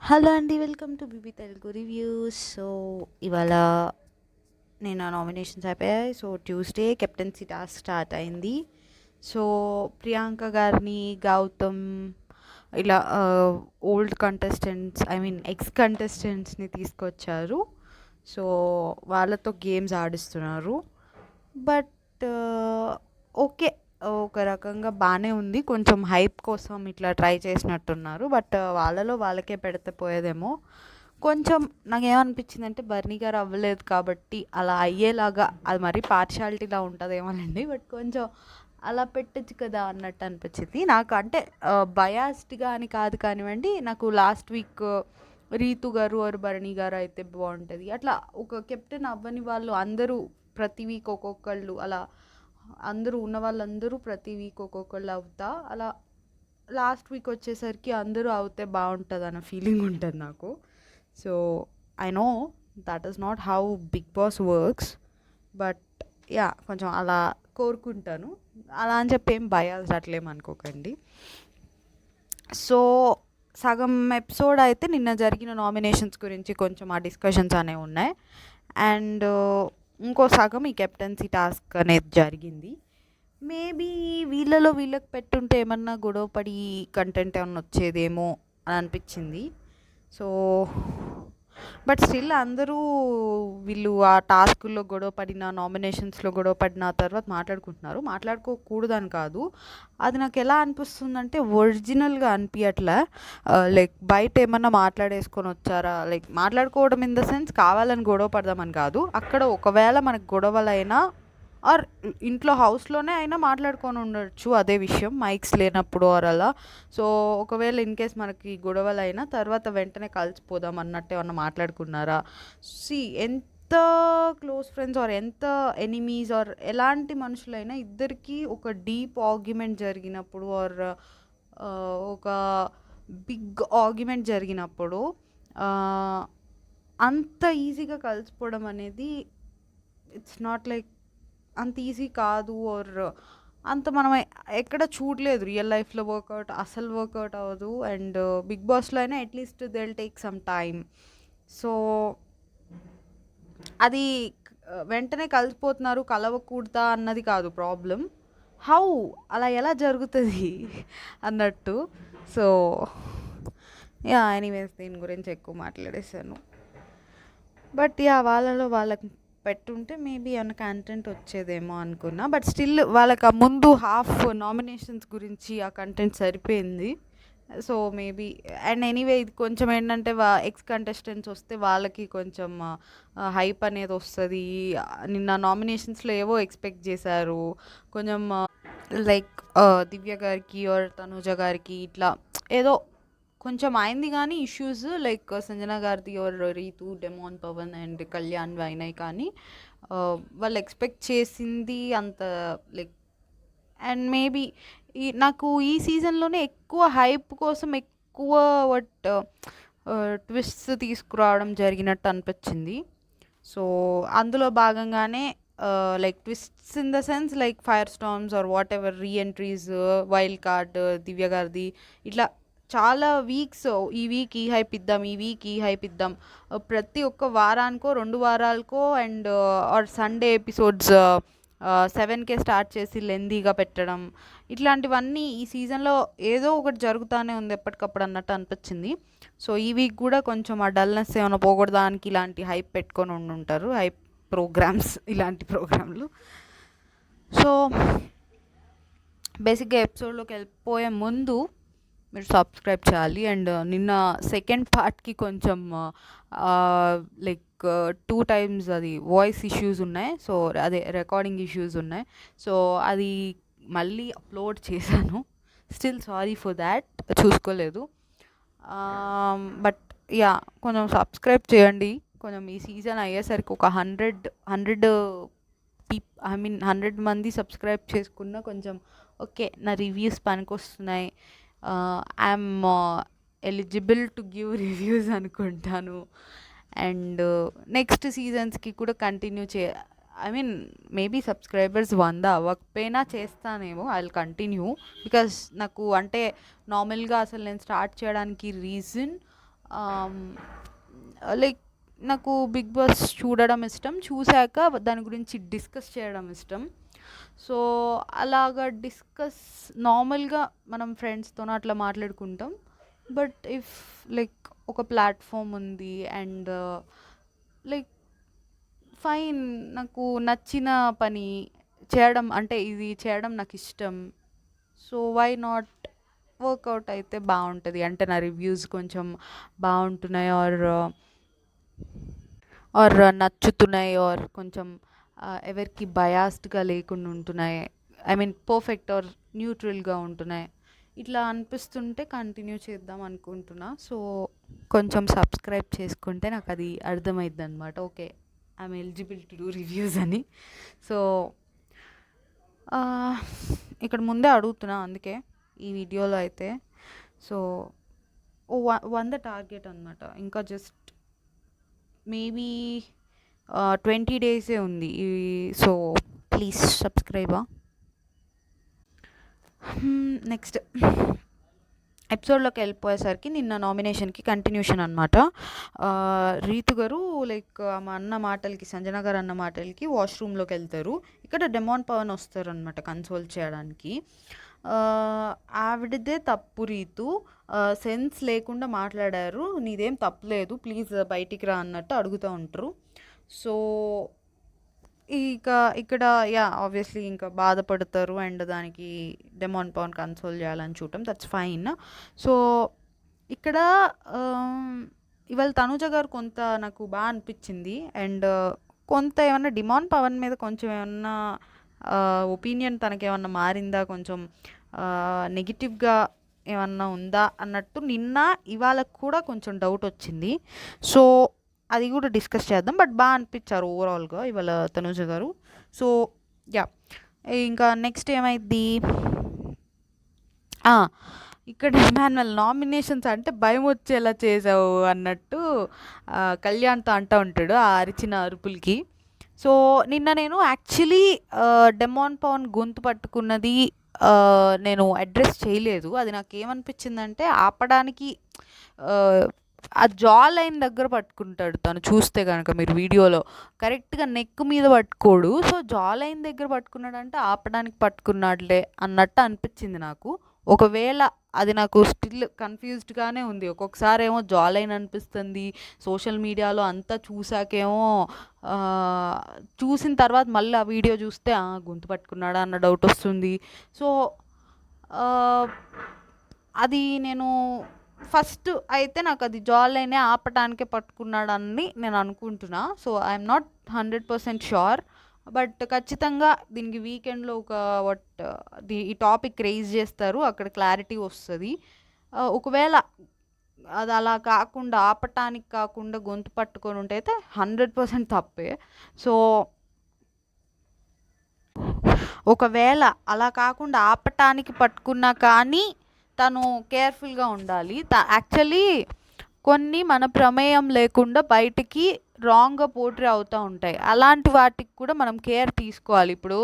Hello అండి, welcome to BB Telugu reviews. So ఇవాళ నేను నామినేషన్స్ అయిపోయాయి. So Tuesday captaincy task start అయింది. సో ప్రియాంక గారిని, గౌతమ్, ఇలా old contestants, I mean ex కంటెస్టెంట్స్ని తీసుకొచ్చారు. సో వాళ్ళతో గేమ్స్ ఆడిస్తున్నారు. బట్ ఓకే, ఒక రకంగా బాగానే ఉంది. కొంచెం హైప్ కోసం ఇట్లా ట్రై చేసినట్టున్నారు. బట్ వాళ్ళలో వాళ్ళకే పెడితే పోయేదేమో. కొంచెం నాకేమనిపించిందంటే బర్నీ గారు అవ్వలేదు కాబట్టి అలా అయ్యేలాగా, అది మరీ పార్షాలిటీలా ఉంటుందేమోనండి. బట్ కొంచెం అలా పెట్టచ్చు కదా అన్నట్టు అనిపించింది నాకు. అంటే బయాస్డ్గా అని కాదు కానివ్వండి, నాకు లాస్ట్ వీక్ రీతు గారు ఆర్ భరణి గారు అయితే బాగుంటుంది. అట్లా ఒక కెప్టెన్ అవ్వని వాళ్ళు అందరూ ప్రతి వీక్ ఒక్కొక్కళ్ళు అలా, అందరూ ఉన్న వాళ్ళందరూ ప్రతి వీక్ ఒక్కొక్కళ్ళు అవుతా, అలా లాస్ట్ వీక్ వచ్చేసరికి అందరూ అవుతే బాగుంటుంది అన్న ఫీలింగ్ ఉంటుంది నాకు. So I know that is not how Bigg Boss works, but yeah కొంచెం అలా కోరుకుంటాను. అలా అని చెప్పి ఏం బయాస్ అట్లేమనుకోకండి. సో సగం ఎపిసోడ్ అయితే నిన్న జరిగిన నామినేషన్స్ గురించి కొంచెం ఆ డిస్కషన్స్ అనేవి ఉన్నాయి. అండ్ ఇంకో సగం ఈ కెప్టెన్సీ టాస్క్ అనేది జరిగింది. మేబీ వీళ్ళలో వీళ్ళకి పెట్టుంటే ఏమన్నా గొడవపడి కంటెంట్ ఏమన్నా వచ్చేదేమో అని అనిపించింది. సో బట్ స్టిల్ అందరూ వీళ్ళు ఆ టాస్క్లో గొడవ పడిన, నామినేషన్స్లో గొడవ పడిన తర్వాత మాట్లాడుకుంటున్నారు. మాట్లాడుకోకూడదని కాదు, అది నాకు ఎలా అనిపిస్తుందంటే ఒరిజినల్గా అనిపించట్లే. లైక్ బయట ఏమన్నా మాట్లాడేసుకొని వచ్చారా, లైక్ మాట్లాడుకోవడం ఇన్ ద సెన్స్ కావాలని గొడవ పడదామని కాదు. అక్కడ ఒకవేళ మనకు గొడవలైనా ఆర్ ఇంట్లో హౌస్లోనే అయినా మాట్లాడుకొని ఉండొచ్చు అదే విషయం, మైక్స్ లేనప్పుడు ఆర్ అలా. సో ఒకవేళ ఇన్ కేస్ మనకి గొడవలు అయినా తర్వాత వెంటనే కలిసిపోదాం అన్నట్టు ఏమన్నా మాట్లాడుకున్నారా? ఎంత క్లోజ్ ఫ్రెండ్స్ ఆర్ ఎంత ఎనిమీస్ ఆర్ ఎలాంటి మనుషులైనా ఇద్దరికి ఒక డీప్ ఆర్గ్యుమెంట్ జరిగినప్పుడు ఆర్ ఒక బిగ్ ఆర్గ్యుమెంట్ జరిగినప్పుడు అంత ఈజీగా కలిసిపోవడం అనేది ఇట్స్ నాట్ లైక్ అంత ఈజీ కాదు. ఆర్ అంత మనం ఎక్కడ చూడలేదు రియల్ లైఫ్లో వర్కౌట్, అసలు వర్కౌట్ అవ్వదు. అండ్ బిగ్ బాస్లో అయినా at least they will take some time. So అది వెంటనే కలిసిపోతున్నారు, కలవకూడదా అన్నది కాదు ప్రాబ్లం, హౌ అలా ఎలా జరుగుతుంది అన్నట్టు. సో యా ఎనీవేస్ దీని గురించి ఎక్కువ మాట్లాడేశాను. బట్ యా వాళ్ళలో వాళ్ళకి పెట్టుంటే మేబీ ఏమైనా కంటెంట్ వచ్చేదేమో అనుకున్నా. బట్ స్టిల్ వాళ్ళకి ఆ ముందు హాఫ్ నామినేషన్స్ గురించి ఆ కంటెంట్ సరిపోయింది. సో మేబీ అండ్ ఎనీవే ఇది కొంచెం ఏంటంటే ఎక్స్ కంటెస్టెంట్స్ వస్తే వాళ్ళకి కొంచెం హైప్ అనేది వస్తుంది. నిన్న నామినేషన్స్లో ఏవో ఎక్స్పెక్ట్ చేశారు కొంచెం, లైక్ దివ్య గారికి ఆర్ తనుజ గారికి ఇట్లా ఏదో కొంచెం అయింది కానీ ఇష్యూస్, లైక్ సంజన గారిది or Rithu, demon, Pavan and Kalyan అయినాయి. కానీ వాళ్ళు ఎక్స్పెక్ట్ చేసింది అంత లైక్, అండ్ మేబీ నాకు ఈ సీజన్లోనే ఎక్కువ హైప్ కోసం ఎక్కువ వట్ ట్విస్ట్స్ తీసుకురావడం జరిగినట్టు అనిపించింది. సో అందులో భాగంగానే like twists in the sense like fire storms or whatever, reentries, wild card Divya గారిది, ఇట్లా చాలా వీక్స్ ఈ వీక్ ఈ హైప్ ఇద్దాం, ఈ వీక్ ఈ హైప్ ఇద్దాం, ప్రతి ఒక్క వారానికో 2 వారాలకో అండ్ ఆర్ సండే ఎపిసోడ్స్ 7కే స్టార్ట్ చేసి లెందీగా పెట్టడం, ఇట్లాంటివన్నీ ఈ సీజన్లో ఏదో ఒకటి జరుగుతూనే ఉంది ఎప్పటికప్పుడు అన్నట్టు అనిపించింది. సో ఈ వీక్ కూడా కొంచెం ఆ డల్నెస్ ఏమైనా పోగొడదానికి ఇలాంటి హైప్ పెట్టుకొని ఉండుంటారు, హైప్ ప్రోగ్రామ్స్, ఇలాంటి ప్రోగ్రాంలు. సో బేసిక్గా ఎపిసోడ్లోకి వెళ్ళిపోయే ముందు మీరు సబ్స్క్రైబ్ చేయాలి. అండ్ నిన్న సెకండ్ పార్ట్కి కొంచెం లైక్ 2 times అది వాయిస్ ఇష్యూస్ ఉన్నాయి. సో అదే రికార్డింగ్ ఇష్యూస్ ఉన్నాయి. సో అది మళ్ళీ అప్లోడ్ చేశాను. స్టిల్ సారీ ఫర్ దాట్, చూసుకోలేదు. బట్ యా కొంచెం సబ్స్క్రైబ్ చేయండి. కొంచెం ఈ సీజన్ అయ్యేసరికి ఒక 100 మంది సబ్స్క్రైబ్ చేసుకున్న కొంచెం ఓకే, నా రివ్యూస్ పనికొస్తున్నాయి, I'm eligible to give reviews అనుకుంటాను. అండ్ నెక్స్ట్ సీజన్స్కి కూడా continue I mean maybe subscribers 100 అవ్వకపోయినా చేస్తానేమో, ఐ విల్ కంటిన్యూ. బికాస్ నాకు అంటే నార్మల్గా అసలు నేను స్టార్ట్ చేయడానికి రీజన్ లైక్ నాకు బిగ్ బాస్ చూడడం ఇష్టం, చూశాక దాని గురించి డిస్కస్ చేయడం ఇష్టం. సో అలాగా డిస్కస్ నార్మల్గా మనం ఫ్రెండ్స్తో అట్లా మాట్లాడుకుంటాం. బట్ ఇఫ్ లైక్ ఒక ప్లాట్ఫామ్ ఉంది అండ్ లైక్ ఫైన్, నాకు నచ్చిన పని చేయడం, అంటే ఇది చేయడం నాకు ఇష్టం. సో వై నాట్, వర్కౌట్ అయితే బాగుంటుంది, అంటే నా రివ్యూస్ కొంచెం బాగుంటున్నాయి ఆర్ నచ్చుతున్నాయి ఆర్ కొంచెం ఎవరికి బయాస్డ్గా లేకుండా ఉంటున్నాయి, ఐ మీన్ పర్ఫెక్ట్ ఆర్ న్యూట్రల్గా ఉంటున్నాయి, ఇట్లా అనిపిస్తుంటే కంటిన్యూ చేద్దాం అనుకుంటున్నా. సో కొంచెం సబ్స్క్రైబ్ చేసుకుంటే నాకు అది అర్థమైద్ది అనమాట, okay I'm eligible to do reviews అని. సో ఇక్కడ ముందే అడుగుతున్నా అందుకే ఈ వీడియోలో అయితే. సో 100 టార్గెట్ అనమాట, ఇంకా జస్ట్ మేబీ 20 డేసే ఉంది. సో ప్లీజ్ సబ్స్క్రైబా. నెక్స్ట్ ఎపిసోడ్లోకి వెళ్ళిపోయేసరికి నిన్న నామినేషన్కి కంటిన్యూషన్ అనమాట. రీతు గారు లైక్ మా అన్న మాటలకి, సంజన గారు అన్న మాటలకి వాష్రూమ్లోకి వెళ్తారు. ఇక్కడ డెమాన్ పవన్ వస్తారు అనమాట కన్సోల్ చేయడానికి. ఆవిడదే తప్పు రీతు, సెన్స్ లేకుండా మాట్లాడారు, నీదేం తప్పులేదు, ప్లీజ్ బయటికి రా అన్నట్టు అడుగుతూ ఉంటారు. సో ఇక ఇక్కడ ఆబ్వియస్లీ ఇంకా బాధపడతారు అండ్ దానికి డెమాన్ పవన్ కన్సోల్ చేయాలని చూడటం, దట్స్ ఫైన్. సో ఇక్కడ ఇవాళ తనుజ గారు కొంత నాకు బాగా అనిపించింది అండ్ కొంత ఏమన్నా డిమాన్ పవన్ మీద కొంచెం ఏమన్నా ఒపీనియన్ తనకేమన్నా మారిందా, కొంచెం నెగిటివ్గా ఏమన్నా ఉందా అన్నట్టు నిన్న ఇవాళ కూడా కొంచెం డౌట్ వచ్చింది. సో అది కూడా డిస్కస్ చేద్దాం. బట్ బాగా అనిపించారు ఓవరాల్గా ఇవాళ తనుజ గారు. సో ఇంకా నెక్స్ట్ ఏమైంది, ఇక్కడ ఇమాన్యుయల్ నామినేషన్స్ అంటే భయం వచ్చేలా చేసావు అన్నట్టు కళ్యాణ్తో అంటూ ఉంటాడు ఆ అరిచిన అరుపులకి. సో నిన్న నేను యాక్చువల్లీ డెమాన్ పవన్ గొంతు పట్టుకున్నది నేను అడ్రస్ చేయలేదు. అది నాకు ఏమనిపించిందంటే ఆపడానికి ఆ జా లైన్ దగ్గర పట్టుకుంటాడు తను, చూస్తే కనుక మీరు వీడియోలో కరెక్ట్గా నెక్ మీద పట్టుకోడు. సో జా లైన్ దగ్గర పట్టుకున్నాడంటే ఆపడానికి పట్టుకున్నాడులే అన్నట్టు అనిపించింది నాకు. ఒకవేళ అది నాకు స్టిల్ కన్ఫ్యూజ్డ్గానే ఉంది. ఒక్కొక్కసారి ఏమో జా లైన్ అనిపిస్తుంది, సోషల్ మీడియాలో అంతా చూసాకేమో చూసిన తర్వాత మళ్ళీ ఆ వీడియో చూస్తే గొంతు పట్టుకున్నాడా అన్న డౌట్ వస్తుంది. సో అది నేను ఫస్ట్ అయితే నాకు అది జా లైనే ఆపటానికే పట్టుకున్నాడని నేను అనుకుంటున్నా. So I'm not 100% sure, but ఖచ్చితంగా దీనికి వీకెండ్లో ఈ టాపిక్ రేజ్ చేస్తారు, అక్కడ క్లారిటీ వస్తుంది. ఒకవేళ అది అలా కాకుండా ఆపటానికి కాకుండా గొంతు పట్టుకొని ఉంటే అయితే 100% తప్పే. సో ఒకవేళ అలా కాకుండా ఆపటానికి పట్టుకున్నా కానీ తను కేర్ఫుల్గా ఉండాలి. యాక్చువల్లీ కొన్ని మన ప్రమేయం లేకుండా బయటికి రాంగ్గా పోర్ట్రే అవుతూ ఉంటాయి, అలాంటి వాటికి కూడా మనం కేర్ తీసుకోవాలి. ఇప్పుడు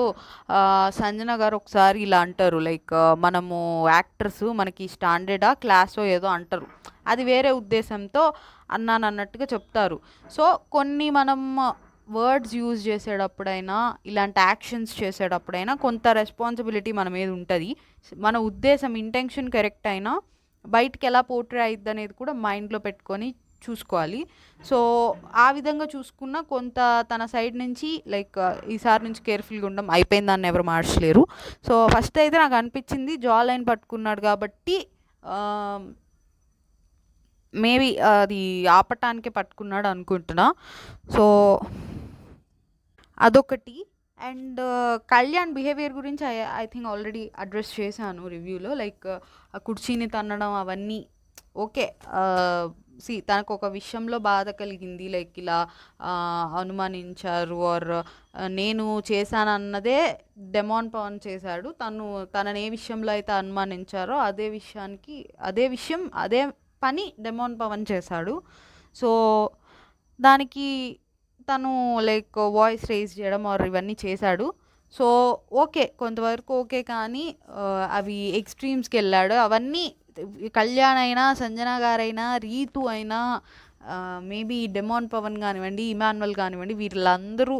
సంజన గారు ఒకసారి ఇలా అంటారు, లైక్ మనము యాక్టర్స్ మనకి స్టాండర్డా క్లాసో ఏదో అంటారు, అది వేరే ఉద్దేశంతో అన్నాను అన్నట్టుగా చెప్తారు. సో కొన్ని మనం వర్డ్స్ యూజ్ చేసేటప్పుడైనా ఇలాంటి యాక్షన్స్ చేసేటప్పుడైనా కొంత రెస్పాన్సిబిలిటీ మన మీద ఉంటుంది. మన ఉద్దేశం ఇంటెన్షన్ కరెక్ట్ అయినా బయటికి ఎలా పోర్ట్రే అయిద్ది అనేది కూడా మైండ్లో పెట్టుకొని చూసుకోవాలి. సో ఆ విధంగా చూసుకున్న కొంత తన సైడ్ నుంచి లైక్ ఈసారి నుంచి కేర్ఫుల్గా ఉండడం, అయిపోయిన దాన్ని ఎవరు మార్చలేరు. సో ఫస్ట్ అయితే నాకు అనిపించింది జా లైన్ పట్టుకున్నాడు కాబట్టి మేబీ అది ఆపటానికే పట్టుకున్నాడు అనుకుంటున్నా. సో అదొకటి. అండ్ కళ్యాణ్ బిహేవియర్ గురించి ఐ థింక్ ఆల్రెడీ అడ్రస్ చేశాను రివ్యూలో, లైక్ ఆ కుర్చీని తన్నడం అవన్నీ ఓకే. తనకు ఒక విషయంలో బాధ కలిగింది, లైక్ ఇలా అనుమానించారు ఆర్ నేను చేశానన్నదే డెమాన్ పవన్ చేశాడు, తనని ఏ విషయంలో అయితే అనుమానించారో అదే పని డెమాన్ పవన్ చేశాడు. సో దానికి తను లైక్ వాయిస్ రేజ్ చేయడం ఆర్ ఇవన్నీ చేశాడు. సో ఓకే, కొంతవరకు ఓకే, కానీ అవి ఎక్స్ట్రీమ్స్కి వెళ్ళాడు, అవన్నీ కళ్యాణ్ అయినా, సంజన గారైనా, రీతు అయినా, మేబీ డెమాన్ పవన్ కానివ్వండి, ఇమాన్యువల్ కానివ్వండి, వీళ్ళందరూ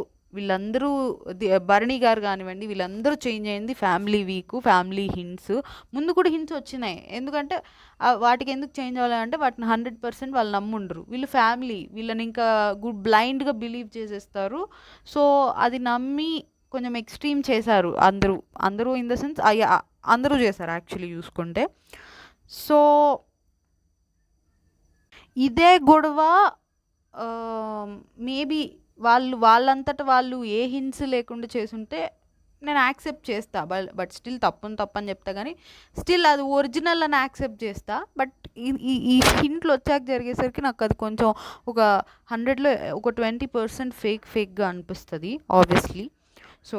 భరణి గారు కానివ్వండి, వీళ్ళందరూ చేంజ్ అయింది ఫ్యామిలీ వీక్, ఫ్యామిలీ హింట్స్. ముందు కూడా హింట్స్ వచ్చినాయి, ఎందుకంటే వాటికి ఎందుకు చేంజ్ అవ్వాలంటే వాటిని 100% వాళ్ళు నమ్ముండ్రు. వీళ్ళు ఫ్యామిలీ, వీళ్ళని ఇంకా బ్లైండ్గా బిలీవ్ చేసేస్తారు. సో అది నమ్మి కొంచెం ఎక్స్ట్రీమ్ చేశారు అందరూ ఇన్ ద సెన్స్ అందరూ చేశారు యాక్చువల్లీ చూసుకుంటే. సో ఇదే గొడవ మేబీ వాళ్ళంతట వాళ్ళు ఏ హింట్స్ లేకుండా చేసుంటే నేను యాక్సెప్ట్ చేస్తా. బట్ స్టిల్ తప్పని చెప్తా, కానీ స్టిల్ అది ఒరిజినల్ అని యాక్సెప్ట్ చేస్తా. బట్ ఈ హింట్లు వచ్చాక జరిగేసరికి నాకు అది కొంచెం ఒక 100లో ఒక 20% ఫేక్గా అనిపిస్తుంది ఆబ్వియస్లీ. సో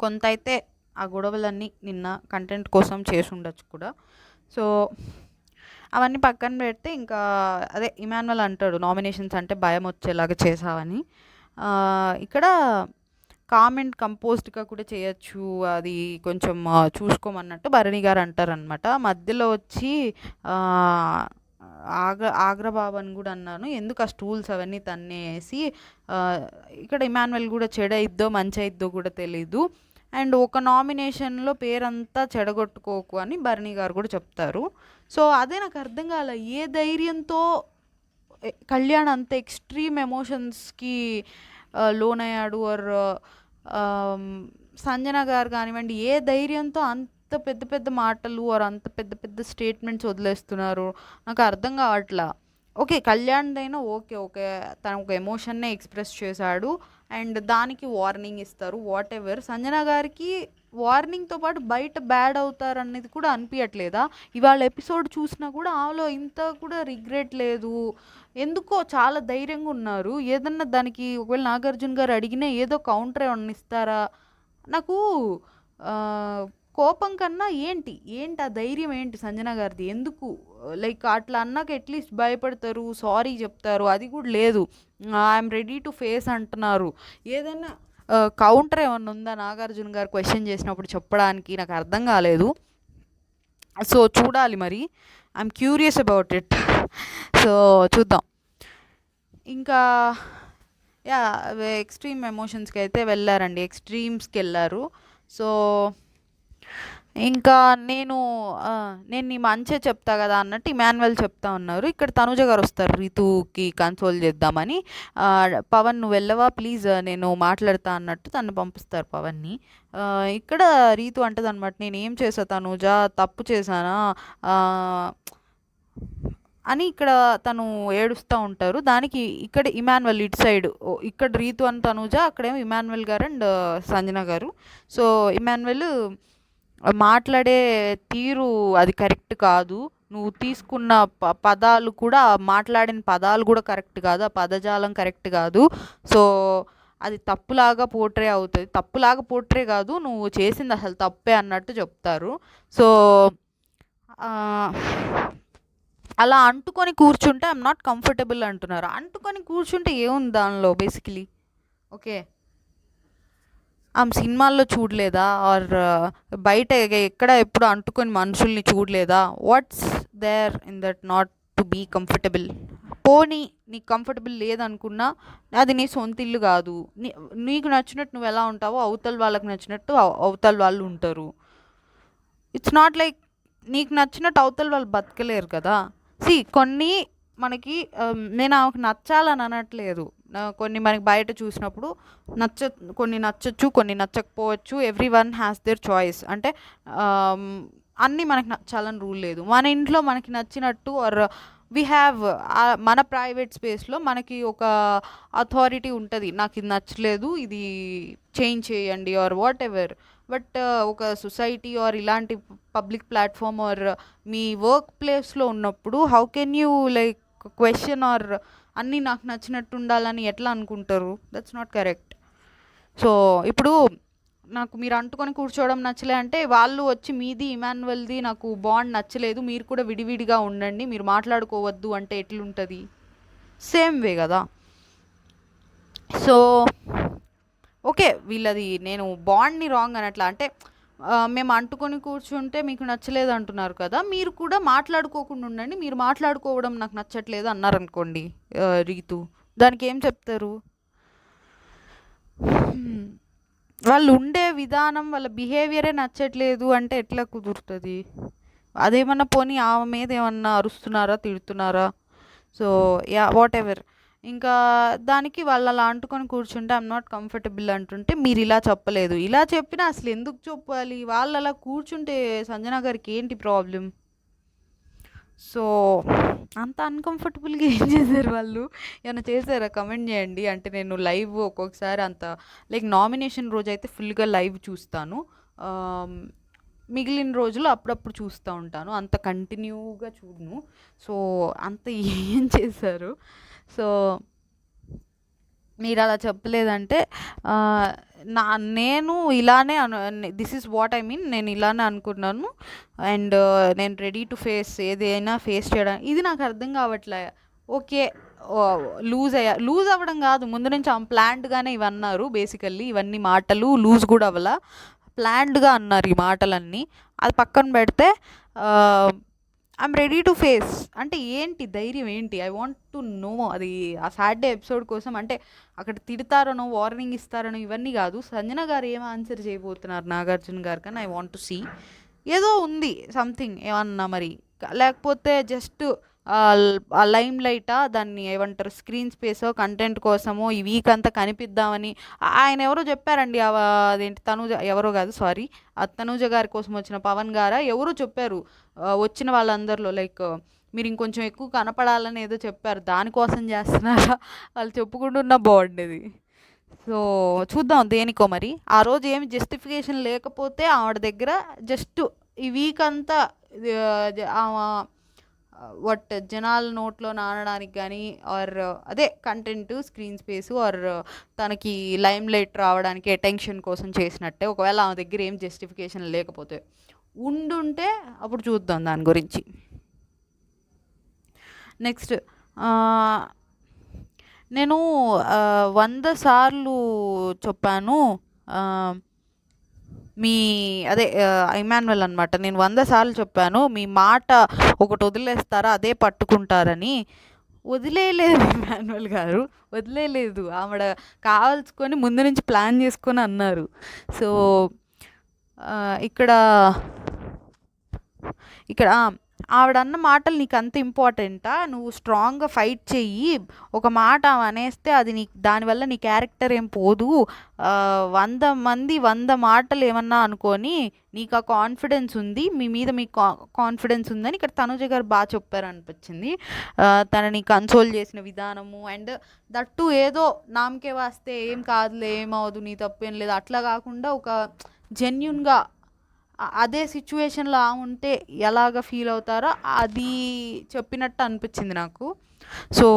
కొంత అయితే ఆ గొడవలన్నీ నిన్న కంటెంట్ కోసం చేసి ఉండొచ్చు కూడా. సో అవన్నీ పక్కన పెడితే ఇంకా అదే ఇమాన్యువల్ అంటాడు నామినేషన్స్ అంటే భయం వచ్చేలాగా చేసావని. ఇక్కడ కామెంట్ కంపోజ్డ్గా కూడా చేయొచ్చు, అది కొంచెం చూసుకోమన్నట్టు భరణి గారు అంటారనమాట. మధ్యలో వచ్చి ఆగ్రబాబు అని కూడా అన్నాను, ఎందుకు ఆ స్టూల్స్ అవన్నీ తన్నేసి. ఇక్కడ ఇమాన్యువల్ కూడా చెడయిద్దో మంచి అయిద్దో కూడా తెలీదు, అండ్ ఒక నామినేషన్లో పేరంతా చెడగొట్టుకోకు అని భరణి గారు కూడా చెప్తారు. సో అదే నాకు అర్థం కాలే, ఏ ధైర్యంతో కళ్యాణ్ అంత ఎక్స్ట్రీమ్ ఎమోషన్స్కి లోనయ్యాడు, ఆర్ సంజన గారు కానివ్వండి ఏ ధైర్యంతో అంత పెద్ద పెద్ద మాటలు ఆర్ అంత పెద్ద పెద్ద స్టేట్మెంట్స్ వదిలేస్తున్నారు నాకు అర్థం కావట్లా. ఓకే కళ్యాణ్దైనా ఓకే తను ఒక ఎమోషన్నే ఎక్స్ప్రెస్ చేశాడు అండ్ దానికి వార్నింగ్ ఇస్తారు వాట్ ఎవర్. సంజన గారికి వార్నింగ్తో పాటు బయట బ్యాడ్ అవుతారు అనేది కూడా అనిపించట్లేదా? ఇవాళ ఎపిసోడ్ చూసినా కూడా ఆలో ఇంత కూడా రిగ్రెట్ లేదు, ఎందుకో చాలా ధైర్యంగా ఉన్నారు. ఏదన్నా దానికి ఒకవేళ నాగార్జున గారు అడిగినా ఏదో కౌంటర్ ఏమన్నా ఇస్తారా? నాకు కోపం కన్నా ఏంటి ఆ ధైర్యం ఏంటి సంజన గారిది? ఎందుకు లైక్ అట్లా అన్నాక అట్లీస్ట్ భయపడతారు, సారీ చెప్తారు, అది కూడా లేదు. ఐఎమ్ రెడీ టు ఫేస్ అంటున్నారు. ఏదైనా కౌంటర్ ఏమన్నా ఉందా నాగార్జున గారు క్వశ్చన్ చేసినప్పుడు చెప్పడానికి? నాకు అర్థం కాలేదు. సో చూడాలి మరి, I'm curious about it. So చూద్దాం. ఇంకా ఎక్స్ట్రీమ్ ఎమోషన్స్కి అయితే వెళ్ళారండి, ఎక్స్ట్రీమ్స్కి వెళ్ళారు. సో ఇంకా నేను నీ మంచే చెప్తా కదా అన్నట్టు ఇమాన్యువల్ చెప్తా ఉన్నారు. ఇక్కడ తనుజ గారు వస్తారు రీతుకి కన్సోల్ చేద్దామని. పవన్ నువ్వు వెళ్ళవా ప్లీజ్, నేను మాట్లాడతా అన్నట్టు తను పంపిస్తారు పవన్ని. ఇక్కడ రీతు అంటది అనమాట, నేను ఏం చేసా తనుజ, తప్పు చేశానా అని ఇక్కడ తను ఏడుస్తూ ఉంటారు. దానికి ఇక్కడ ఇమాన్యువల్ ఇటు సైడ్, ఇక్కడ రీతు అని తనుజ, అక్కడేమో ఇమాన్యువల్ గారు అండ్ సంజన గారు. సో ఇమాన్యువల్ మాట్లాడే తీరు అది కరెక్ట్ కాదు, నువ్వు తీసుకున్న పదాలు కూడా, మాట్లాడిన పదాలు కూడా కరెక్ట్ కాదు, ఆ పదజాలం కరెక్ట్ కాదు. సో అది తప్పులాగా పోర్ట్రే అవుతుంది, తప్పులాగా పోర్ట్రే కాదు నువ్వు చేసింది అసలు తప్పే అన్నట్టు చెప్తారు. సో అలా అంటుకొని కూర్చుంటే ఐఎమ్ నాట్ కంఫర్టబుల్ అంటున్నారు. అంటుకొని కూర్చుంటే ఏముంది దానిలో బేసికలీ? ఓకే ఆమె సినిమాల్లో చూడలేదా, ఆర్ బయట ఎక్కడ ఎప్పుడు అంటుకొని మనుషుల్ని చూడలేదా? What's there in that not to be comfortable? పోనీ నీకు కంఫర్టబుల్ లేదనుకున్నా అది నీ సొంత ఇల్లు కాదు, నీకు నచ్చినట్టు నువ్వు ఎలా ఉంటావో అవతల వాళ్ళకి నచ్చినట్టు అవతల వాళ్ళు ఉంటారు. ఇట్స్ నాట్ లైక్ నీకు నచ్చినట్టు అవతల వాళ్ళు బతకలేరు కదా. కొన్ని మనకి నేను ఆమెకు నచ్చాలని అనట్లేదు, కొన్ని మనకి బయట చూసినప్పుడు కొన్ని నచ్చచ్చు, కొన్ని నచ్చకపోవచ్చు. Every one has their choice. అంటే అన్నీ మనకి నచ్చాలని రూల్ లేదు. మన ఇంట్లో మనకి నచ్చినట్టు ఆర్ వీ హ్యావ్ మన ప్రైవేట్ స్పేస్లో మనకి ఒక అథారిటీ ఉంటుంది, నాకు ఇది నచ్చలేదు ఇది చేంజ్ చేయండి ఆర్ వాట్ ఎవర్. బట్ ఒక సొసైటీ ఆర్ ఇలాంటి పబ్లిక్ ప్లాట్ఫామ్ ఆర్ మీ వర్క్ ప్లేస్లో ఉన్నప్పుడు how can you like question or అన్నీ నాకు నచ్చినట్టు ఉండాలని ఎట్లా అనుకుంటారు? That's not correct. సో ఇప్పుడు నాకు మీరు అంటుకొని కూర్చోవడం నచ్చలే అంటే వాళ్ళు వచ్చి మీది ఇమాన్యువల్ది నాకు బాండ్ నచ్చలేదు, మీరు కూడా విడివిడిగా ఉండండి, మీరు మాట్లాడుకోవద్దు అంటే ఎట్లుంటుంది? సేమ్ వే కదా. సో ఓకే వీళ్ళది నేను బాండ్ని రాంగ్ అనట్లా, అంటే మేము అంటుకొని కూర్చుంటే మీకు నచ్చలేదు అంటున్నారు కదా, మీరు కూడా మాట్లాడుకోకుండా ఉండండి, మీరు మాట్లాడుకోవడం నాకు నచ్చట్లేదు అన్నారనుకోండి రీతు, దానికి ఏం చెప్తారు? వాళ్ళు ఉండే విధానం, వాళ్ళ బిహేవియరే నచ్చట్లేదు అంటే ఎట్లా కుదురుతుంది? అదేమన్నా పోనీ ఆమె మీద ఏమన్నా అరుస్తున్నారా, తిడుతున్నారా? So yeah, whatever. ఇంకా దానికి వాళ్ళు అలా అంటుకొని కూర్చుంటే ఐఎమ్ నాట్ కంఫర్టబుల్ అంటుంటే మీరు ఇలా చెప్పలేదు, ఇలా చెప్పినా అసలు ఎందుకు చెప్పాలి? వాళ్ళు అలా కూర్చుంటే సంజన గారికి ఏంటి ప్రాబ్లం? సో అంత అన్కంఫర్టబుల్గా ఏం చేశారు వాళ్ళు? ఏమైనా చేశారా? కమెంట్ చేయండి. అంటే నేను లైవ్ ఒక్కొక్కసారి అంత లైక్ నామినేషన్ రోజు అయితే ఫుల్గా లైవ్ చూస్తాను, మిగిలిన రోజులు అప్పుడప్పుడు చూస్తూ ఉంటాను, అంత కంటిన్యూగా చూడను. సో అంత ఏం చేశారు? సో మీరు అలా చెప్పలేదంటే నేను ఇలానే this is what I mean, నేను ఇలానే అనుకున్నాను అండ్ నేను రెడీ టు ఫేస్, ఏదైనా ఫేస్ చేయడానికి. ఇది నాకు అర్థం కావట్లే. ఓకే, లూజ్ అవ్వడం కాదు, ముందు నుంచి ప్లాన్డ్గానే ఇవి అన్నారు. బేసికల్లీ ఇవన్నీ మాటలు లూజ్ కూడా అవ్వాల, ప్లాన్డ్గా అన్నారు ఈ మాటలన్నీ. అది పక్కన పెడితే ఐఎమ్ రెడీ టు ఫేస్ అంటే ఏంటి ధైర్యం ఏంటి? I want to know. అది ఆ సాటర్డే ఎపిసోడ్ కోసం అంటే అక్కడ తిడతారనో వార్నింగ్ ఇస్తారనో ఇవన్నీ కాదు, సంజన గారు ఏం ఆన్సర్ చేయబోతున్నారు నాగార్జున గారు కానీ ఐ వాంట్ టు సీ. ఏదో ఉంది సంథింగ్ ఏమన్నా మరి, లేకపోతే జస్ట్ లైమ్ లైటా, దాన్ని ఏమంటారు, స్క్రీన్ స్పేసో కంటెంట్ కోసమో ఈ వీక్ అంతా కనిపిద్దామని. ఆయన ఎవరో చెప్పారండి, అదేంటి తనూజ, ఎవరో కాదు సారీ, తనూజ గారి కోసం వచ్చిన పవన్ గారా ఎవరో చెప్పారు వచ్చిన వాళ్ళందరిలో, లైక్ మీరు ఇంకొంచెం ఎక్కువ కనపడాలని ఏదో చెప్పారు, దానికోసం చేస్తున్నారా? వాళ్ళు చెప్పుకుంటున్నా బాగుండేది. సో చూద్దాం దేనికో మరి. ఆ రోజు ఏమి జస్టిఫికేషన్ లేకపోతే ఆవిడ దగ్గర జస్ట్ ఈ వీక్ అంతా వాట్ జనాల నోట్లో నానడానికి కానీ ఆర్ అదే కంటెంట్, స్క్రీన్ స్పేసు ఆర్ తనకి లైమ్ లైట్ రావడానికి అటెన్షన్ కోసం చేసినట్టే. ఒకవేళ ఆమె దగ్గర ఏం జస్టిఫికేషన్ లేకపోతే ఉండుంటే అప్పుడు చూద్దాం దాని గురించి. నెక్స్ట్ నేను 100 సార్లు చెప్పాను మీ అదే ఇమాన్యువల్ అనమాట, నేను 100 సార్లు చెప్పాను మీ మాట ఒకటి వదిలేస్తారా అదే పట్టుకుంటారని. వదిలేయలేదు ఇమాన్యువల్ గారు, వదిలేయలేదు. ఆవిడ కావాల్సుకొని ముందు నుంచి ప్లాన్ చేసుకొని అన్నారు. సో ఇక్కడ ఆవిడ అన్న మాటలు నీకు అంత ఇంపార్టెంటా? నువ్వు స్ట్రాంగ్గా ఫైట్ చెయ్యి, ఒక మాట అనేస్తే అది దానివల్ల నీ క్యారెక్టర్ ఏం పోదు. 100 మంది 100 మాటలు ఏమన్నా అనుకొని నీకు ఆ కాన్ఫిడెన్స్ ఉంది, మీ మీద మీకు కాన్ఫిడెన్స్ ఉందని ఇక్కడ తనుజ గారు బాగా చెప్పారనిపించింది. తనని కన్సోల్ చేసిన విధానము అండ్ దట్టు ఏదో నామకే వాస్తే ఏం కాదులే, ఏమవదు, నీ తప్పేం లేదు అట్లా కాకుండా ఒక జెన్యున్గా అదే సిచ్యువేషన్లో ఉంటే ఎలాగ ఫీల్ అవుతారో అది చెప్పినట్టు అనిపించింది నాకు. సో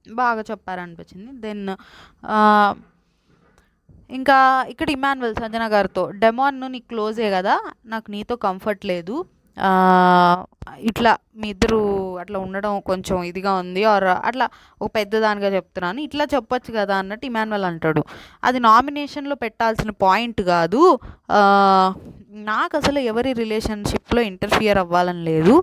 బాగా చెప్పారనిపించింది. దెన్ ఇంకా ఇక్కడ ఇమాన్యువల్ సంజన గారితో, డెమాన్ నీకు క్లోజే కదా, నాకు నీతో కంఫర్ట్ లేదు, ఇట్లా మీ ఇద్దరు అట్లా ఉండడం కొంచెం ఇదిగా ఉంది ఆర్ అట్లా ఒక పెద్దదానిగా చెప్తున్నాను, ఇట్లా చెప్పొచ్చు కదా అన్నట్టు ఇమాన్యువల్ అంటాడు. అది నామినేషన్లో పెట్టాల్సిన పాయింట్ కాదు, నాకు అసలు ఎవరి రిలేషన్షిప్లో ఇంటర్ఫియర్ అవ్వాలని లేదు,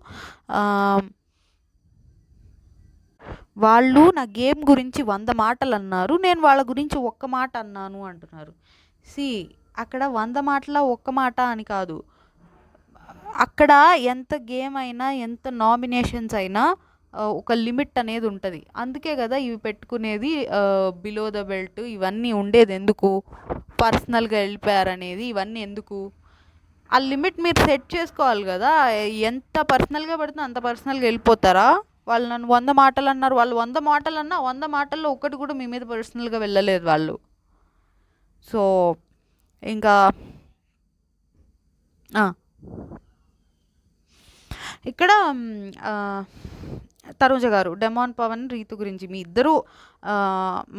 వాళ్ళు నా గేమ్ గురించి 100 మాటలు అన్నారు, నేను వాళ్ళ గురించి ఒక్క మాట అన్నాను అంటున్నారు. అక్కడ 100 మాటల ఒక్క మాట అని కాదు, అక్కడ ఎంత గేమ్ అయినా ఎంత నామినేషన్స్ అయినా ఒక లిమిట్ అనేది ఉంటుంది. అందుకే కదా ఇవి పెట్టుకునేది, బిలో ద బెల్ట్ ఇవన్నీ ఉండేది ఎందుకు, పర్సనల్గా వెళ్ళిపోయారనేది ఇవన్నీ ఎందుకు? ఆ లిమిట్ మీరు సెట్ చేసుకోవాలి కదా. ఎంత పర్సనల్గా పడుతుందో అంత పర్సనల్గా వెళ్ళిపోతారా? వాళ్ళు నన్ను 100 మాటలు అన్నారు, వాళ్ళు 100 మాటలు అన్నా 100 మాటల్లో ఒక్కటి కూడా మీ మీద పర్సనల్గా వెళ్ళలేదు వాళ్ళు. సో ఇంకా ఇక్కడ తనుజ గారు డెమాన్ పవన్ రీతు గురించి, మీ ఇద్దరు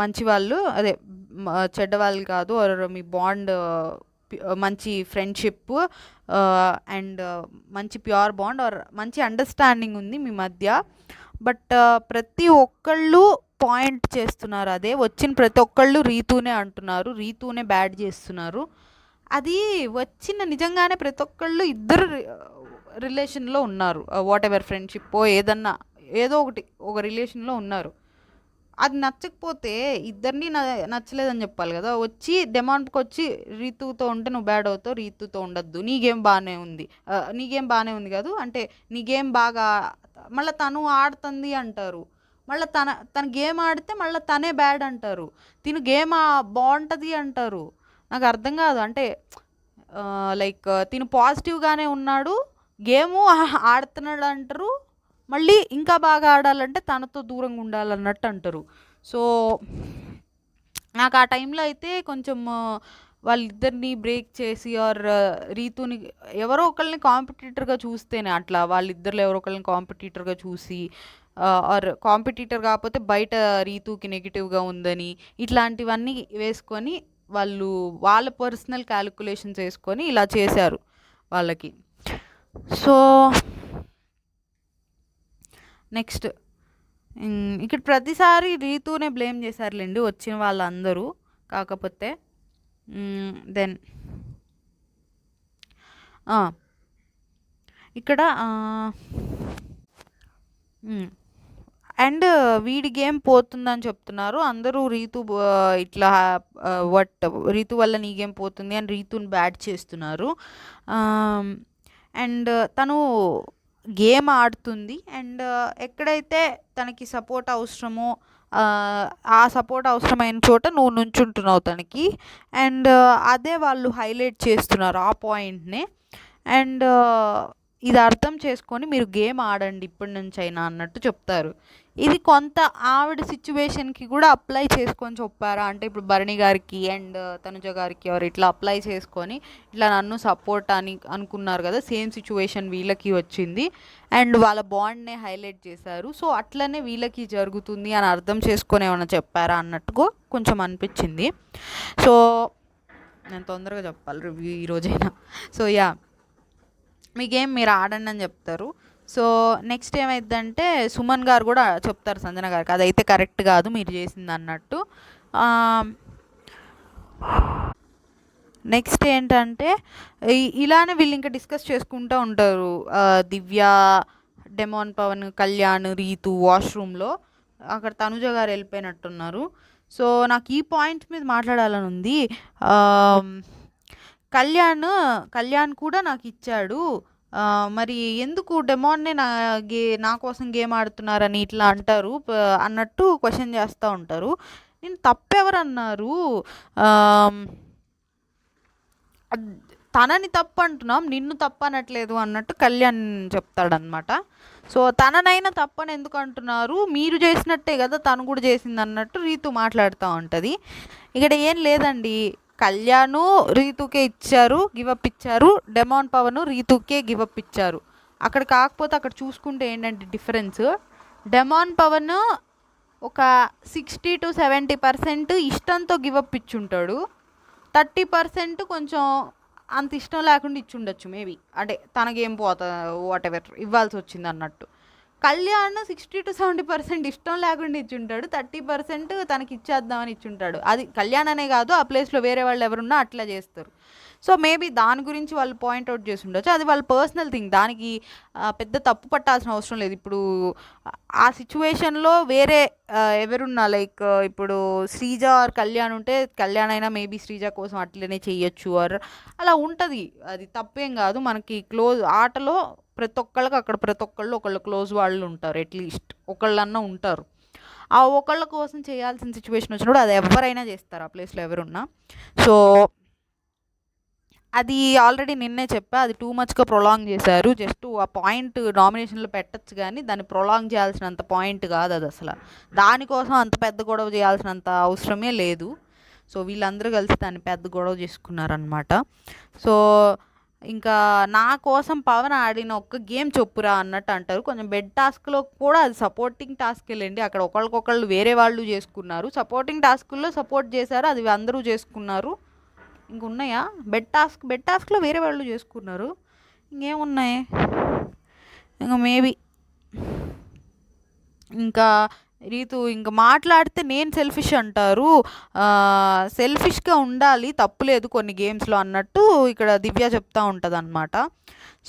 మంచివాళ్ళు, అదే చెడ్డవాళ్ళు కాదు, మీ బాండ్ మంచి ఫ్రెండ్షిప్ అండ్ మంచి ప్యూర్ బాండ్ ఆర్ మంచి అండర్స్టాండింగ్ ఉంది మీ మధ్య. బట్ ప్రతి ఒక్కళ్ళు పాయింట్ చేస్తున్నారు, అదే వచ్చిన ప్రతి ఒక్కళ్ళు రీతూనే అంటున్నారు, రీతూనే బ్యాడ్ చేస్తున్నారు. అది వచ్చిన నిజంగానే ప్రతి ఒక్కళ్ళు ఇద్దరు రిలేషన్లో ఉన్నారు, వాట్ ఎవర్ ఫ్రెండ్షిప్ ఏదన్నా ఏదో ఒకటి ఒక రిలేషన్లో ఉన్నారు. అది నచ్చకపోతే ఇద్దరిని నచ్చలేదని చెప్పాలి కదా. వచ్చి డిమాండ్కి వచ్చి రీతుతో ఉంటే నువ్వు బ్యాడ్ అవుతావు, రీతుతో ఉండద్దు, నీకేం బాగానే ఉంది, నీకేం బాగానే ఉంది కాదు అంటే నీకేం బాగా, మళ్ళీ తను ఆడుతుంది అంటారు, మళ్ళీ తన గేమ్ ఆడితే మళ్ళీ తనే బ్యాడ్ అంటారు, తిను గేమ్ బాగుంటుంది అంటారు. నాకు అర్థం కాదు. అంటే లైక్ తిను పాజిటివ్గానే ఉన్నాడు, గేము ఆడుతున్నాడు అంటారు, మళ్ళీ ఇంకా బాగా ఆడాలంటే తనతో దూరంగా ఉండాలన్నట్టు అంటారు. సో నాకు ఆ టైంలో అయితే కొంచెం వాళ్ళిద్దరిని బ్రేక్ చేసి ఆర్ రీతుని ఎవరో ఒకళ్ళని కాంపిటీటర్గా చూస్తేనే, అట్లా వాళ్ళిద్దరిలో ఎవరో ఒకళ్ళని కాంపిటీటర్గా చూసి ఆర్ కాంపిటీటర్ కాకపోతే బయట రీతుకి నెగిటివ్గా ఉందని ఇట్లాంటివన్నీ వేసుకొని వాళ్ళు వాళ్ళ పర్సనల్ క్యాలిక్యులేషన్స్ వేసుకొని ఇలా చేశారు వాళ్ళకి. సో నెక్స్ట్ ఇక్కడ ప్రతిసారి రీతూనే బ్లేమ్ చేశారులేండి వచ్చిన వాళ్ళందరూ. కాకపోతే దెన్ ఇక్కడ అండ్ వీడి గేమ్ పోతుందని చెప్తున్నారు అందరూ. రీతు ఇట్లా రీతు వల్ల నీ గేమ్ పోతుంది అని రీతుని బ్యాడ్ చేస్తున్నారు. అండ్ తను గేమ్ ఆడుతుంది అండ్ ఎక్కడైతే తనకి సపోర్ట్ అవసరమో ఆ సపోర్ట్ అవసరమైన చోట నువ్వు నుంచుంటున్నావు తనకి. అండ్ అదే వాళ్ళు హైలైట్ చేస్తున్నారు ఆ పాయింట్నే. అండ్ ఇది అర్థం చేసుకొని మీరు గేమ్ ఆడండి ఇప్పటి నుంచి అయినా అన్నట్టు చెప్తారు. ఇది కొంత ఆవిడ సిచ్యువేషన్కి కూడా అప్లై చేసుకొని చెప్పారా అంటే ఇప్పుడు భరణి గారికి అండ్ తనుజ గారికి ఎవరు ఇట్లా అప్లై చేసుకొని ఇట్లా నన్ను సపోర్ట్ అని అనుకున్నారు కదా, సేమ్ సిచ్యువేషన్ వీళ్ళకి వచ్చింది అండ్ వాళ్ళ బాండ్నే హైలైట్ చేశారు. సో అట్లనే వీళ్ళకి జరుగుతుంది అని అర్థం చేసుకొని ఏమైనా చెప్పారా అన్నట్టుగా కొంచెం అనిపించింది. సో నేను తొందరగా చెప్పాలి రివ్యూ ఈరోజైనా. సో యా, మీ గేమ్ మీరు ఆడండి అని చెప్తారు. సో నెక్స్ట్ ఏమైందంటే సుమన్ గారు కూడా చెప్తారు సంజన గారికి అదైతే కరెక్ట్ కాదు మీరు చేసింది అన్నట్టు. నెక్స్ట్ ఏంటంటే ఇలానే వీళ్ళు ఇంకా డిస్కస్ చేసుకుంటూ ఉంటారు, దివ్య, డెమాన్ పవన్, కళ్యాణ్, రీతు వాష్రూమ్లో. అక్కడ తనుజ గారు వెళ్ళిపోయినట్టున్నారు. సో నాకు ఈ పాయింట్ మీద మాట్లాడాలని ఉంది. కళ్యాణ్ కూడా నాకు ఇచ్చాడు, మరి ఎందుకు డెమాన్నే నా కోసం గేమ్ ఆడుతున్నారని ఇట్లా అంటారు అన్నట్టు క్వశ్చన్ చేస్తూ ఉంటారు. నేను తప్పెవరన్నారు, తనని తప్పు అంటున్నాం నిన్ను తప్పు అనట్లేదు అన్నట్టు కళ్యాణ్ చెప్తాడనమాట. సో తననైనా తప్పని ఎందుకు అంటున్నారు, మీరు చేసినట్టే కదా తను కూడా చేసింది అన్నట్టు రీతు మాట్లాడుతూ ఉంటుంది. ఇక్కడ ఏం లేదండి, కళ్యాణ్ రీతుకే ఇచ్చారు, గివప్ ఇచ్చారు, డెమాన్ పవన్ రీతుకే గివప్ ఇచ్చారు. అక్కడ కాకపోతే అక్కడ చూసుకుంటే ఏంటంటే డిఫరెన్స్, డెమాన్ పవన్ ఒక 60 to 70% ఇష్టంతో గివప్ ఇచ్చుంటాడు, 30% కొంచెం అంత ఇష్టం లేకుండా ఇచ్చుండొచ్చు మేబీ, అంటే తనకేం పోతా వాట్ ఎవర్ ఇవ్వాల్సి వచ్చింది అన్నట్టు. కళ్యాణ్ 60 to 70% ఇష్టం లేకుండా ఇచ్చుంటాడు, 30% తనకి ఇచ్చేద్దామని ఇచ్చుంటాడు. అది కళ్యాణ్ అనే కాదు, ఆ ప్లేస్లో వేరే వాళ్ళు ఎవరున్నా అట్లా చేస్తారు. సో మేబీ దాని గురించి వాళ్ళు పాయింట్అవుట్ చేసి ఉండొచ్చు, అది వాళ్ళ పర్సనల్ థింగ్, దానికి పెద్ద తప్పు పట్టాల్సిన అవసరం లేదు. ఇప్పుడు ఆ సిచ్యువేషన్లో వేరే ఎవరున్నా లైక్ ఇప్పుడు శ్రీజ ఆర్ కళ్యాణ్ ఉంటే కళ్యాణ్ అయినా మేబీ శ్రీజ కోసం అట్లనే చెయ్యొచ్చు ఆర్ అలా ఉంటుంది, అది తప్పేం కాదు. మనకి క్లోజ్ ఆటలో ప్రతి ఒక్కళ్ళకి అక్కడ ప్రతి ఒక్కళ్ళు ఒకళ్ళు క్లోజ్ వాళ్ళు ఉంటారు, అట్లీస్ట్ ఒకళ్ళన్నా ఉంటారు. ఆ ఒకళ్ళ కోసం చేయాల్సిన సిచ్యువేషన్ వచ్చినప్పుడు అది ఎవరైనా చేస్తారు ఆ ప్లేస్లో ఎవరున్నా. సో అది ఆల్రెడీ నిన్నే చెప్పా, అది టూ మచ్గా ప్రొలాంగ్ చేశారు. జస్ట్ ఆ పాయింట్ నామినేషన్లో పెట్టచ్చు కానీ దాన్ని ప్రొలాంగ్ చేయాల్సినంత పాయింట్ కాదు అది అసలు, దానికోసం అంత పెద్ద గొడవ చేయాల్సినంత అవసరమే లేదు. సో వీళ్ళందరూ కలిసి దాన్ని పెద్ద గొడవ చేసుకున్నారనమాట. సో ఇంకా నా కోసం పవన్ ఆడిన ఒక్క గేమ్ చెప్పురా అన్నట్టు అంటారు. కొంచెం బెడ్ టాస్క్లో కూడా అది సపోర్టింగ్ టాస్క్ వెళ్ళండి, అక్కడ ఒకళ్ళకొకళ్ళు వేరే వాళ్ళు చేసుకున్నారు, సపోర్టింగ్ టాస్క్లో సపోర్ట్ చేశారు, అది అందరూ చేసుకున్నారు. ఇంకున్నాయా బెడ్ టాస్క్లో వేరే వాళ్ళు చేసుకున్నారు, ఇంకేమున్నాయి ఇంకా మేబీ ఇంకా రీతు ఇంక మాట్లాడితే నేను సెల్ఫిష్ అంటారు. సెల్ఫిష్గా ఉండాలి, తప్పులేదు కొన్ని గేమ్స్లో అన్నట్టు ఇక్కడ దివ్య చెప్తా ఉంటుందన్నమాట.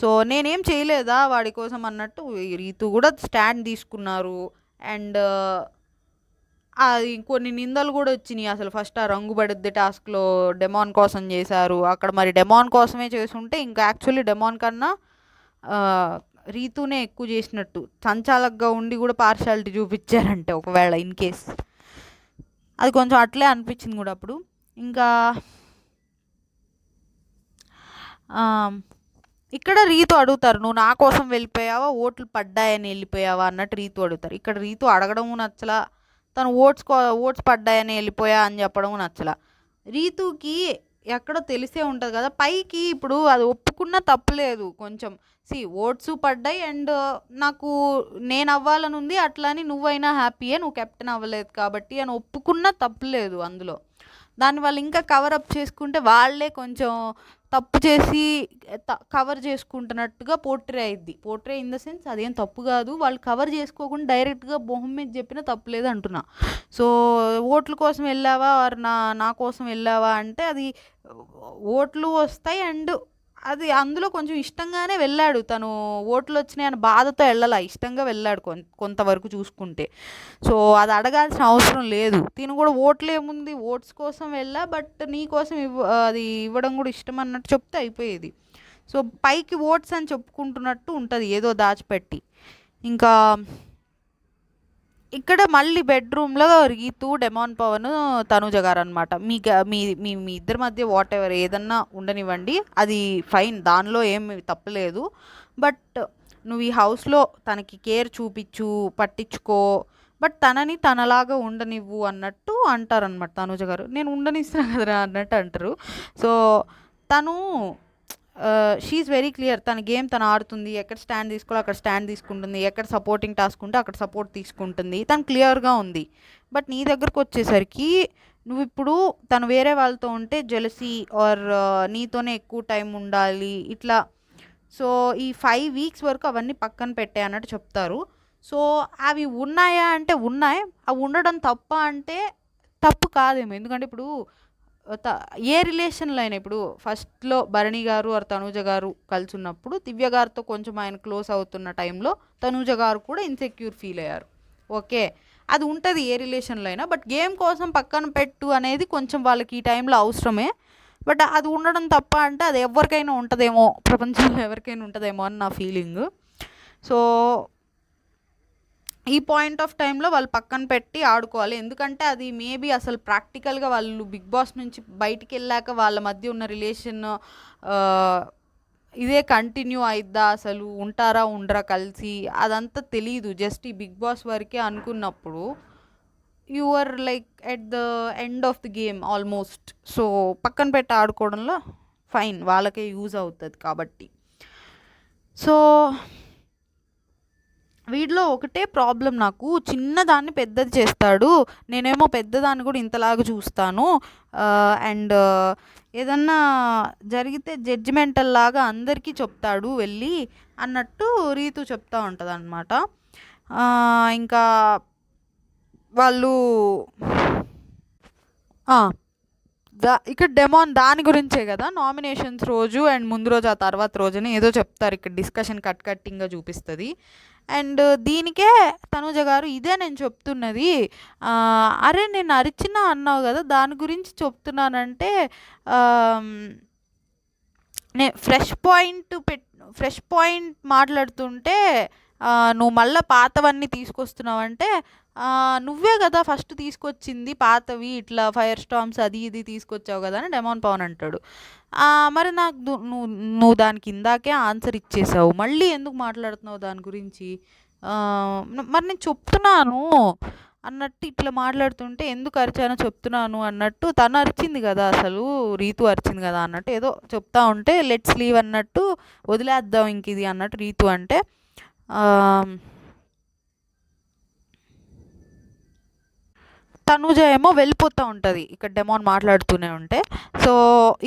సో నేనేం చేయలేదా వాడి కోసం అన్నట్టు ఈ రీతు కూడా స్టాండ్ తీసుకున్నారు. అండ్ అది కొన్ని నిందలు కూడా వచ్చినాయి. అసలు ఫస్ట్ ఆ రంగు పడుద్ది టాస్క్లో డెమాన్ కోసం చేశారు, అక్కడ మరి డెమాన్ కోసమే చేసుంటే ఇంకా యాక్చువల్లీ డెమాన్ కన్నా ఆ, రీతునే ఎక్కువ చేసినట్టు, సంచాలకుగా ఉండి కూడా పార్షాలిటీ చూపించారంటే ఒకవేళ ఇన్ కేస్ అది కొంచెం అట్లే అనిపించింది కూడా అప్పుడు. ఇంకా ఆ, ఇక్కడ రీతు అడుగుతారు, నువ్వు నా కోసం వెళ్ళిపోయావా ఓట్లు పడ్డాయని వెళ్ళిపోయావా అన్నట్టు రీతు అడుగుతారు. ఇక్కడ రీతు అడగడం నచ్చలా, తను ఓట్స్ పడ్డాయని వెళ్ళిపోయా అని చెప్పడం నచ్చలా. రీతుకి ఎక్కడో తెలిసే ఉంటుంది కదా, పైకి ఇప్పుడు అది ఒప్పుకున్నా తప్పులేదు కొంచెం. ఓట్స్ పడ్డాయి అండ్ నాకు నేను అవ్వాలని ఉంది, అట్లా అని నువ్వైనా హ్యాపీయే, నువ్వు కెప్టెన్ అవ్వలేదు కాబట్టి అని ఒప్పుకున్నా తప్పులేదు అందులో. దాన్ని వాళ్ళు ఇంకా కవరప్ చేసుకుంటే వాళ్ళే కొంచెం తప్పు చేసి కవర్ చేసుకుంటున్నట్టుగా పోర్ట్రే అయింది. పోర్ట్రే ఇన్ ద సెన్స్ అదేం తప్పు కాదు, వాళ్ళు కవర్ చేసుకోకుండా డైరెక్ట్గా మొహం మీద చెప్పినా తప్పులేదు అంటున్నా. సో ఓట్ల కోసం వెళ్ళావా ఆర్ నా కోసం వెళ్ళావా అంటే అది ఓట్లు వస్తాయి అండ్ అది అందులో కొంచెం ఇష్టంగానే వెళ్ళాడు తను. ఓట్లు వచ్చినాయి అని బాధతో వెళ్ళాల, ఇష్టంగా వెళ్ళాడు కొంతవరకు చూసుకుంటే. సో అది అడగాల్సిన అవసరం లేదు. తిను కూడా ఓట్లు ఏముంది, ఓట్స్ కోసం వెళ్ళా బట్ నీ కోసం అది ఇవ్వడం కూడా ఇష్టం అన్నట్టు చెప్తే అయిపోయేది. సో పైకి ఓట్స్ అని చెప్పుకుంటున్నట్టు ఉంటుంది ఏదో దాచిపెట్టి. ఇంకా ఇక్కడ మళ్ళీ బెడ్రూమ్లో రీతు, డెమాన్ పవన్, తనుజ గారు అనమాట. మీ మీ ఇద్దరి మధ్య వాట్ ఎవర్ ఏదన్నా ఉండనివ్వండి, అది ఫైన్, దానిలో ఏమి తప్పలేదు. బట్ నువ్వు ఈ హౌస్లో తనకి కేర్ చూపించు, పట్టించుకో, బట్ తనని తనలాగా ఉండనివ్వు అన్నట్టు అంటారనమాట తనుజ గారు. నేను ఉండనిస్తున్నా కదరా అన్నట్టు అంటారు. సో తను షీఈ్ వెరీ క్లియర్, తన గేమ్ తను ఆడుతుంది, ఎక్కడ స్టాండ్ తీసుకోవాలో అక్కడ స్టాండ్ తీసుకుంటుంది, ఎక్కడ సపోర్టింగ్ టాస్క్ ఉంటే అక్కడ సపోర్ట్ తీసుకుంటుంది, తను క్లియర్గా ఉంది. బట్ నీ దగ్గరకు వచ్చేసరికి నువ్వు ఇప్పుడు తను వేరే వాళ్ళతో ఉంటే జెలసీ ఆర్ నీతోనే ఎక్కువ టైం ఉండాలి ఇట్లా. సో ఈ 5 వీక్స్ వరకు అవన్నీ పక్కన పెట్టే అన్నట్టు చెప్తారు. సో అవి ఉన్నాయా అంటే ఉన్నాయి, అవి ఉండడం తప్ప అంటే తప్పు కాదేమో. ఎందుకంటే ఇప్పుడు ఏ రిలేషన్లో అయినా ఇప్పుడు ఫస్ట్లో భరణి గారు ఆర్ తనూజ గారు కలిసి ఉన్నప్పుడు దివ్య గారితో కొంచెం ఆయన క్లోజ్ అవుతున్న టైంలో తనూజ గారు కూడా ఇన్సెక్యూర్ ఫీల్ అయ్యారు. ఓకే, అది ఉంటుంది ఏ రిలేషన్లో అయినా. బట్ గేమ్ కోసం పక్కన పెట్టు అనేది కొంచెం వాళ్ళకి ఈ టైంలో అవసరమే. బట్ అది ఉండడం తప్ప అంటే అది ఎవరికైనా ఉంటుందేమో, ప్రపంచంలో ఎవరికైనా ఉంటుందేమో అని నా ఫీలింగ్. సో ఈ పాయింట్ ఆఫ్ టైంలో వాళ్ళు పక్కన పెట్టి ఆడుకోవాలి. ఎందుకంటే అది మేబీ అసలు ప్రాక్టికల్గా వాళ్ళు బిగ్ బాస్ నుంచి బయటికి వెళ్ళాక వాళ్ళ మధ్య ఉన్న రిలేషన్ ఇదే కంటిన్యూ అయిద్దా, అసలు ఉంటారా ఉండరా కలిసి, అదంతా తెలీదు. జస్ట్ ఈ బిగ్ బాస్ వరకే అనుకున్నప్పుడు you are like at the end of the game almost. So పక్కన పెట్టి ఆడుకోవడంలో ఫైన్, వాళ్ళకే యూజ్ అవుతుంది కాబట్టి. సో వీడిలో ఒకటే ప్రాబ్లం నాకు, చిన్నదాన్ని పెద్దది చేస్తాడు, నేనేమో పెద్దదాన్ని కూడా ఇంతలాగా చూస్తాను, అండ్ ఏదన్నా జరిగితే జడ్జిమెంటల్ లాగా అందరికీ చెప్తాడు వెళ్ళి అన్నట్టు రీతు చెప్తా ఉంటుంది అనమాట. ఇంకా వాళ్ళు ఇక్కడ డెమాన్ దాని గురించే కదా, నామినేషన్స్ రోజు అండ్ ముందు రోజు ఆ తర్వాత రోజుని ఏదో చెప్తారు, ఇక్కడ డిస్కషన్ కట్టింగ్గా చూపిస్తుంది. అండ్ దీనికే తనూజ గారు ఇదే నేను చెప్తున్నది, అరే నేను అరిచినా అన్నావు కదా దాని గురించి చెప్తున్నానంటే, నేను ఫ్రెష్ పాయింట్ మాట్లాడుతుంటే నువ్వు మళ్ళీ పాతవన్నీ తీసుకొస్తున్నావంటే, నువ్వే కదా ఫస్ట్ తీసుకొచ్చింది పాతవి, ఇట్లా ఫైర్ స్టార్మ్స్ అది ఇది తీసుకొచ్చావు కదా అని డెమాన్ పవన్ అంటాడు. మరి నాకు నువ్వు దానికి ఇందాకే ఆన్సర్ ఇచ్చేసావు, మళ్ళీ ఎందుకు మాట్లాడుతున్నావు దాని గురించి, మరి నేను చెప్తున్నాను అన్నట్టు ఇట్లా మాట్లాడుతుంటే ఎందుకు అరిచానో చెప్తున్నాను అన్నట్టు, తను అరిచింది కదా అసలు రీతు అరిచింది కదా అన్నట్టు ఏదో చెప్తా ఉంటే, లెట్స్ లీవ్ అన్నట్టు వదిలేద్దాం ఇంక ఇది అన్నట్టు రీతు అంటే, తనూజ ఏమో వెళ్ళిపోతూ ఉంటుంది ఇక్కడ డెమాన్ మాట్లాడుతూనే ఉంటే. సో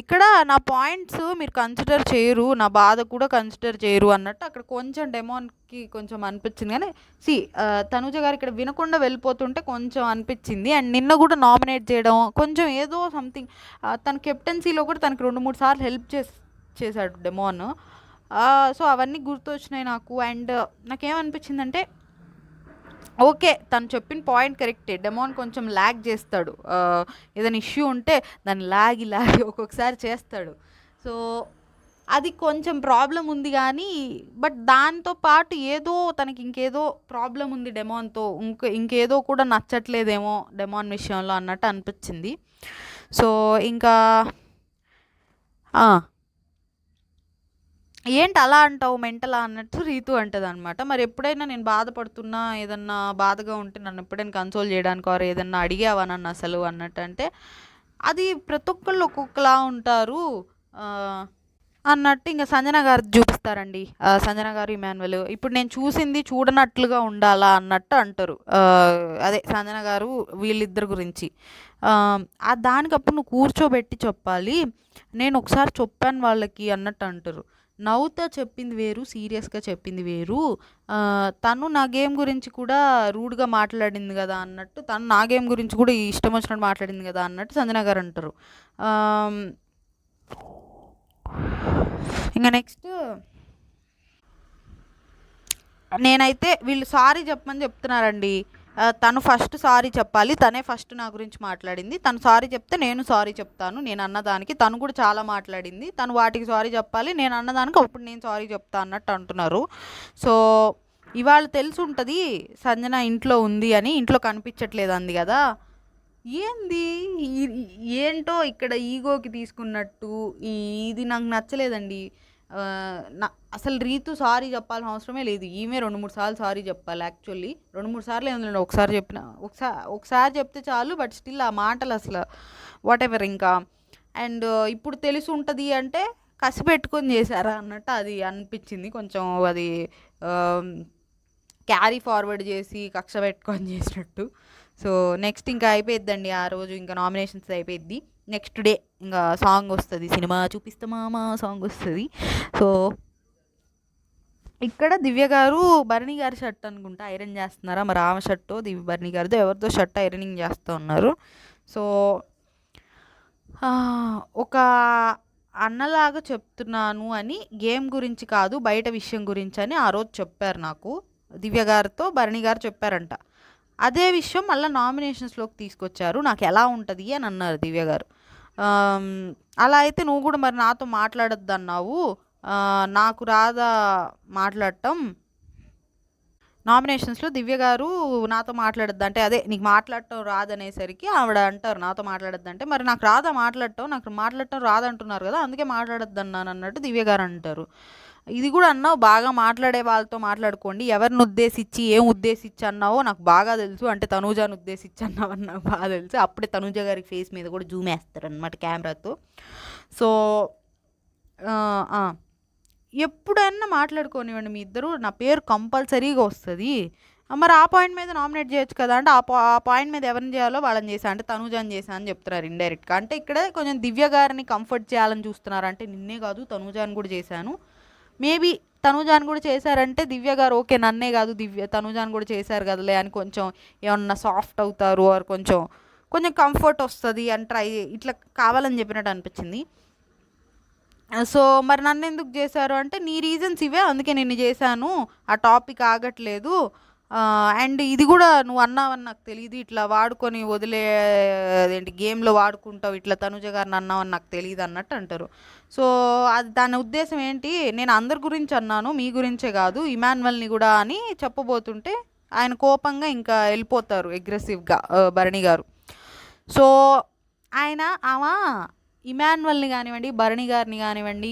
ఇక్కడ నా పాయింట్స్ మీరు కన్సిడర్ చేయరు, నా బాధ కూడా కన్సిడర్ చేయరు అన్నట్టు అక్కడ కొంచెం డెమాన్కి కొంచెం అనిపించింది. కానీ తనూజ గారు ఇక్కడ వినకుండా వెళ్ళిపోతుంటే కొంచెం అనిపించింది. అండ్ నిన్న కూడా నామినేట్ చేయడం కొంచెం ఏదో సంథింగ్, తన కెప్టెన్సీలో కూడా తనకి 2-3 సార్లు హెల్ప్ చేశాడు డెమాన్. సో అవన్నీ గుర్తొచ్చినాయి నాకు. అండ్ నాకేమనిపించిందంటే ఓకే, తను చెప్పిన పాయింట్ కరెక్టే, డెమాన్ కొంచెం ల్యాగ్ చేస్తాడు, ఏదైనా ఇష్యూ ఉంటే దాన్ని లాగి ఒక్కొక్కసారి చేస్తాడు. సో అది కొంచెం ప్రాబ్లం ఉంది. కానీ బట్ దాంతో పాటు ఏదో తనకి ఇంకేదో ప్రాబ్లం ఉంది డెమాన్తో, ఇంకేదో కూడా నచ్చట్లేదేమో డెమాన్ విషయంలో అన్నట్టు అనిపించింది. సో ఇంకా ఏంటి అలా అంటావు మెంటలా అన్నట్టు రీతు అంటుంది అనమాట. మరి ఎప్పుడైనా నేను బాధపడుతున్నా, ఏదన్నా బాధగా ఉంటే నన్ను ఎప్పుడైనా కన్సోల్ చేయడానికి వారు ఏదన్నా అడిగావా నన్ను అసలు అన్నట్టు అంటే, అది ప్రతి ఒక్కళ్ళు ఒక్కొక్కలా ఉంటారు అన్నట్టు ఇంకా సంజన గారు చూపిస్తారండి. సంజన గారు ఇమాన్యువల్ ఇప్పుడు నేను చూసింది చూడనట్లుగా ఉండాలా అన్నట్టు అంటారు. అదే సంజన గారు వీళ్ళిద్దరి గురించి దానికప్పుడు నువ్వు కూర్చోబెట్టి చెప్పాలి, నేను ఒకసారి చెప్పాను వాళ్ళకి అన్నట్టు అంటారు. నవ్వుతో చెప్పింది వేరు, సీరియస్గా చెప్పింది వేరు. తను నా గేమ్ గురించి కూడా రూడ్గా మాట్లాడింది కదా అన్నట్టు, తను నా గేమ్ గురించి కూడా ఇష్టం వచ్చినట్టు మాట్లాడింది కదా అన్నట్టు సంజన గారు అంటారు. ఇంకా నెక్స్ట్ నేనైతే వీళ్ళు సారీ చెప్పమని చెప్తున్నారండి. తను ఫస్ట్ సారీ చెప్పాలి, తనే ఫస్ట్ నా గురించి మాట్లాడింది, తను సారీ చెప్తే నేను సారీ చెప్తాను, నేను అన్నదానికి తను కూడా చాలా మాట్లాడింది, తను వాటికి సారీ చెప్పాలి, నేను అన్నదానికి అప్పుడు నేను సారీ చెప్తా అన్నట్టు అంటున్నారు. సో ఇవాళ తెలిసి ఉంటుంది సంజన ఇంట్లో ఉంది అని, ఇంట్లో కనిపించట్లేదు అంది కదా, ఏంటో ఇక్కడ ఈగోకి తీసుకున్నట్టు ఇది నాకు నచ్చలేదండి. అసలు రీతు సారీ చెప్పాల్సిన అవసరమే లేదు, ఈమె 2-3 సార్లు సారీ చెప్పాలి. యాక్చువల్లీ 2-3 సార్లు ఏముందండి, ఒకసారి చెప్తే చాలు. బట్ స్టిల్ ఆ మాటలు అసలు వాట్ ఎవర్ ఇంకా. అండ్ ఇప్పుడు తెలిసి ఉంటుంది అంటే కసి పెట్టుకొని చేశారా అన్నట్టు అది అనిపించింది కొంచెం. అది క్యారీ ఫార్వర్డ్ చేసి కక్ష పెట్టుకొని చేసినట్టు. సో నెక్స్ట్ ఇంకా అయిపోయిద్దండి ఆ రోజు, ఇంకా నామినేషన్స్ అయిపోయిద్ది. నెక్స్ట్ డే ఇంకా సాంగ్ వస్తుంది, సినిమా చూపిస్తామా సాంగ్ వస్తుంది. సో ఇక్కడ దివ్య గారు భరణి గారి షర్ట్ అనుకుంటా ఐరన్ చేస్తున్నారా, మరి ఆమె షర్టు భరణి గారితో ఎవరితో షర్ట్ ఐరనింగ్ చేస్తూ ఉన్నారు. సో ఒక అన్నలాగా చెప్తున్నాను అని, గేమ్ గురించి కాదు బయట విషయం గురించి అని ఆ రోజు చెప్పారు నాకు, దివ్య గారితో భరణి గారు చెప్పారంట. అదే విషయం మళ్ళీ నామినేషన్స్లోకి తీసుకొచ్చారు, నాకు ఎలా ఉంటుంది అని అన్నారు దివ్య గారు. అలా అయితే నువ్వు కూడా మరి నాతో మాట్లాడొద్దు అన్నావు, నాకు రాదా మాట్లాడటం, నామినేషన్స్లో దివ్య గారు నాతో మాట్లాడద్దు అంటే, అదే నీకు మాట్లాడటం రాదనేసరికి ఆవిడ అంటారు నాతో మాట్లాడద్దు అంటే, మరి నాకు రాదా మాట్లాడటం, నాకు మాట్లాడటం రాదంటున్నారు కదా అందుకే మాట్లాడద్దు అన్నాను అన్నట్టు దివ్య గారు అంటారు. ఇది కూడా అన్నావు, బాగా మాట్లాడే వాళ్ళతో మాట్లాడుకోండి, ఎవరిని ఉద్దేశించి ఏం ఉద్దేశించి అన్నావో నాకు బాగా తెలుసు, అంటే తనూజాను ఉద్దేశించి అన్నావు అని నాకు బాగా తెలుసు. అప్పుడే తనూజ గారి ఫేస్ మీద కూడా జూమ్ వేస్తారు అనమాట కెమెరాతో. సో ఎప్పుడన్నా మాట్లాడుకోనివ్వండి మీ ఇద్దరు, నా పేరు కంపల్సరీగా వస్తుంది. మరి ఆ పాయింట్ మీద నామినేట్ చేయొచ్చు కదా అంటే, ఆ పాయింట్ మీద ఎవరిని చేయాలో వాళ్ళని చేశా అంటే తనూజాని చేశా అని చెప్తున్నారు ఇండైరెక్ట్గా. అంటే ఇక్కడ కొంచెం దివ్య గారిని కంఫర్ట్ చేయాలని చూస్తున్నారు, అంటే నిన్నే కాదు తనూజాని కూడా చేశాను, మేబీ తనూజాని కూడా చేశారంటే దివ్య గారు ఓకే నన్నే కాదు తనూజాని కూడా చేశారు కదలే అని కొంచెం ఏమన్నా సాఫ్ట్ అవుతారు, ఆర్ కొంచెం కంఫర్ట్ వస్తుంది అని ట్రై ఇట్లా కావాలని చెప్పినట్టు అనిపించింది. సో మరి నన్ను ఎందుకు చేశారు అంటే, నీ రీజన్స్ ఇవే అందుకే నేను చేశాను, ఆ టాపిక్ ఆగట్లేదు, అండ్ ఇది కూడా నువ్వు అన్నావని నాకు తెలియదు, ఇట్లా వాడుకొని అదేంటి గేమ్లో వాడుకుంటావు ఇట్లా తనుజ గారిని అన్నావని నాకు తెలియదు అన్నట్టు అంటారు. సో అది దాని ఉద్దేశం ఏంటి, నేను అందరి గురించి అన్నాను మీ గురించే కాదు ఇమాన్యువల్ని కూడా అని చెప్పబోతుంటే ఆయన కోపంగా ఇంకా వెళ్ళిపోతారు అగ్రెసివ్గా భరణి గారు. సో ఆమె ఇమాన్యువల్ని కానివ్వండి భరణి గారిని కానివ్వండి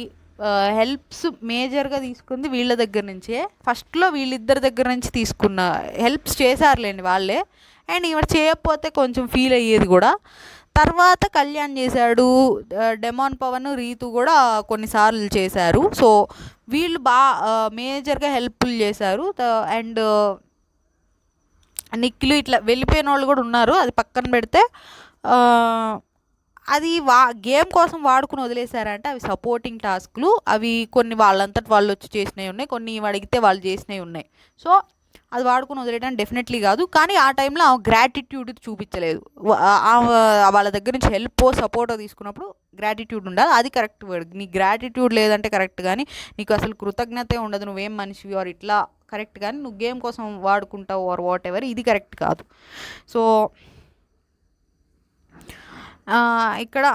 హెల్ప్స్ మేజర్గా తీసుకుంది వీళ్ళ దగ్గర నుంచే, ఫస్ట్లో వీళ్ళిద్దరి దగ్గర నుంచి తీసుకున్న హెల్ప్స్ చేశారులేండి వాళ్ళే, అండ్ ఇవి చేయకపోతే కొంచెం ఫీల్ అయ్యేది కూడా. తర్వాత కళ్యాణ్ చేశాడు, డెమాన్ పవన్ రీతు కూడా కొన్నిసార్లు చేశారు. సో వీళ్ళు మేజర్గా హెల్ప్ఫుల్ చేశారు. అండ్ నిఖిల్ ఇట్లా వెళ్ళిపోయిన వాళ్ళు కూడా ఉన్నారు. అది పక్కన పెడితే అది గేమ్ కోసం వాడుకుని వదిలేశారంటే అవి సపోర్టింగ్ టాస్క్లు. అవి కొన్ని వాళ్ళంతటి వాళ్ళు వచ్చి చేసినవి ఉన్నాయి, కొన్ని అడిగితే వాళ్ళు చేసినవి ఉన్నాయి. సో అది వాడుకుని వదిలేయడం డెఫినెట్లీ కాదు. కానీ ఆ టైంలో ఆ గ్రాటిట్యూడ్ చూపించలేదు. వాళ్ళ దగ్గర నుంచి హెల్ప్ సపోర్ట్ తీసుకున్నప్పుడు గ్రాటిట్యూడ్ ఉండాలి, అది కరెక్ట్ వర్డ్. నీ గ్రాటిట్యూడ్ లేదంటే కరెక్ట్, కానీ నీకు అసలు కృతజ్ఞతే ఉండదు, నువ్వేం మనిషివి ఆర్ ఇట్లా కరెక్ట్, కానీ నువ్వు గేమ్ కోసం వాడుకుంటావు ఆర్ వాట్ ఎవర్, ఇది కరెక్ట్ కాదు. సో ఇక్కడ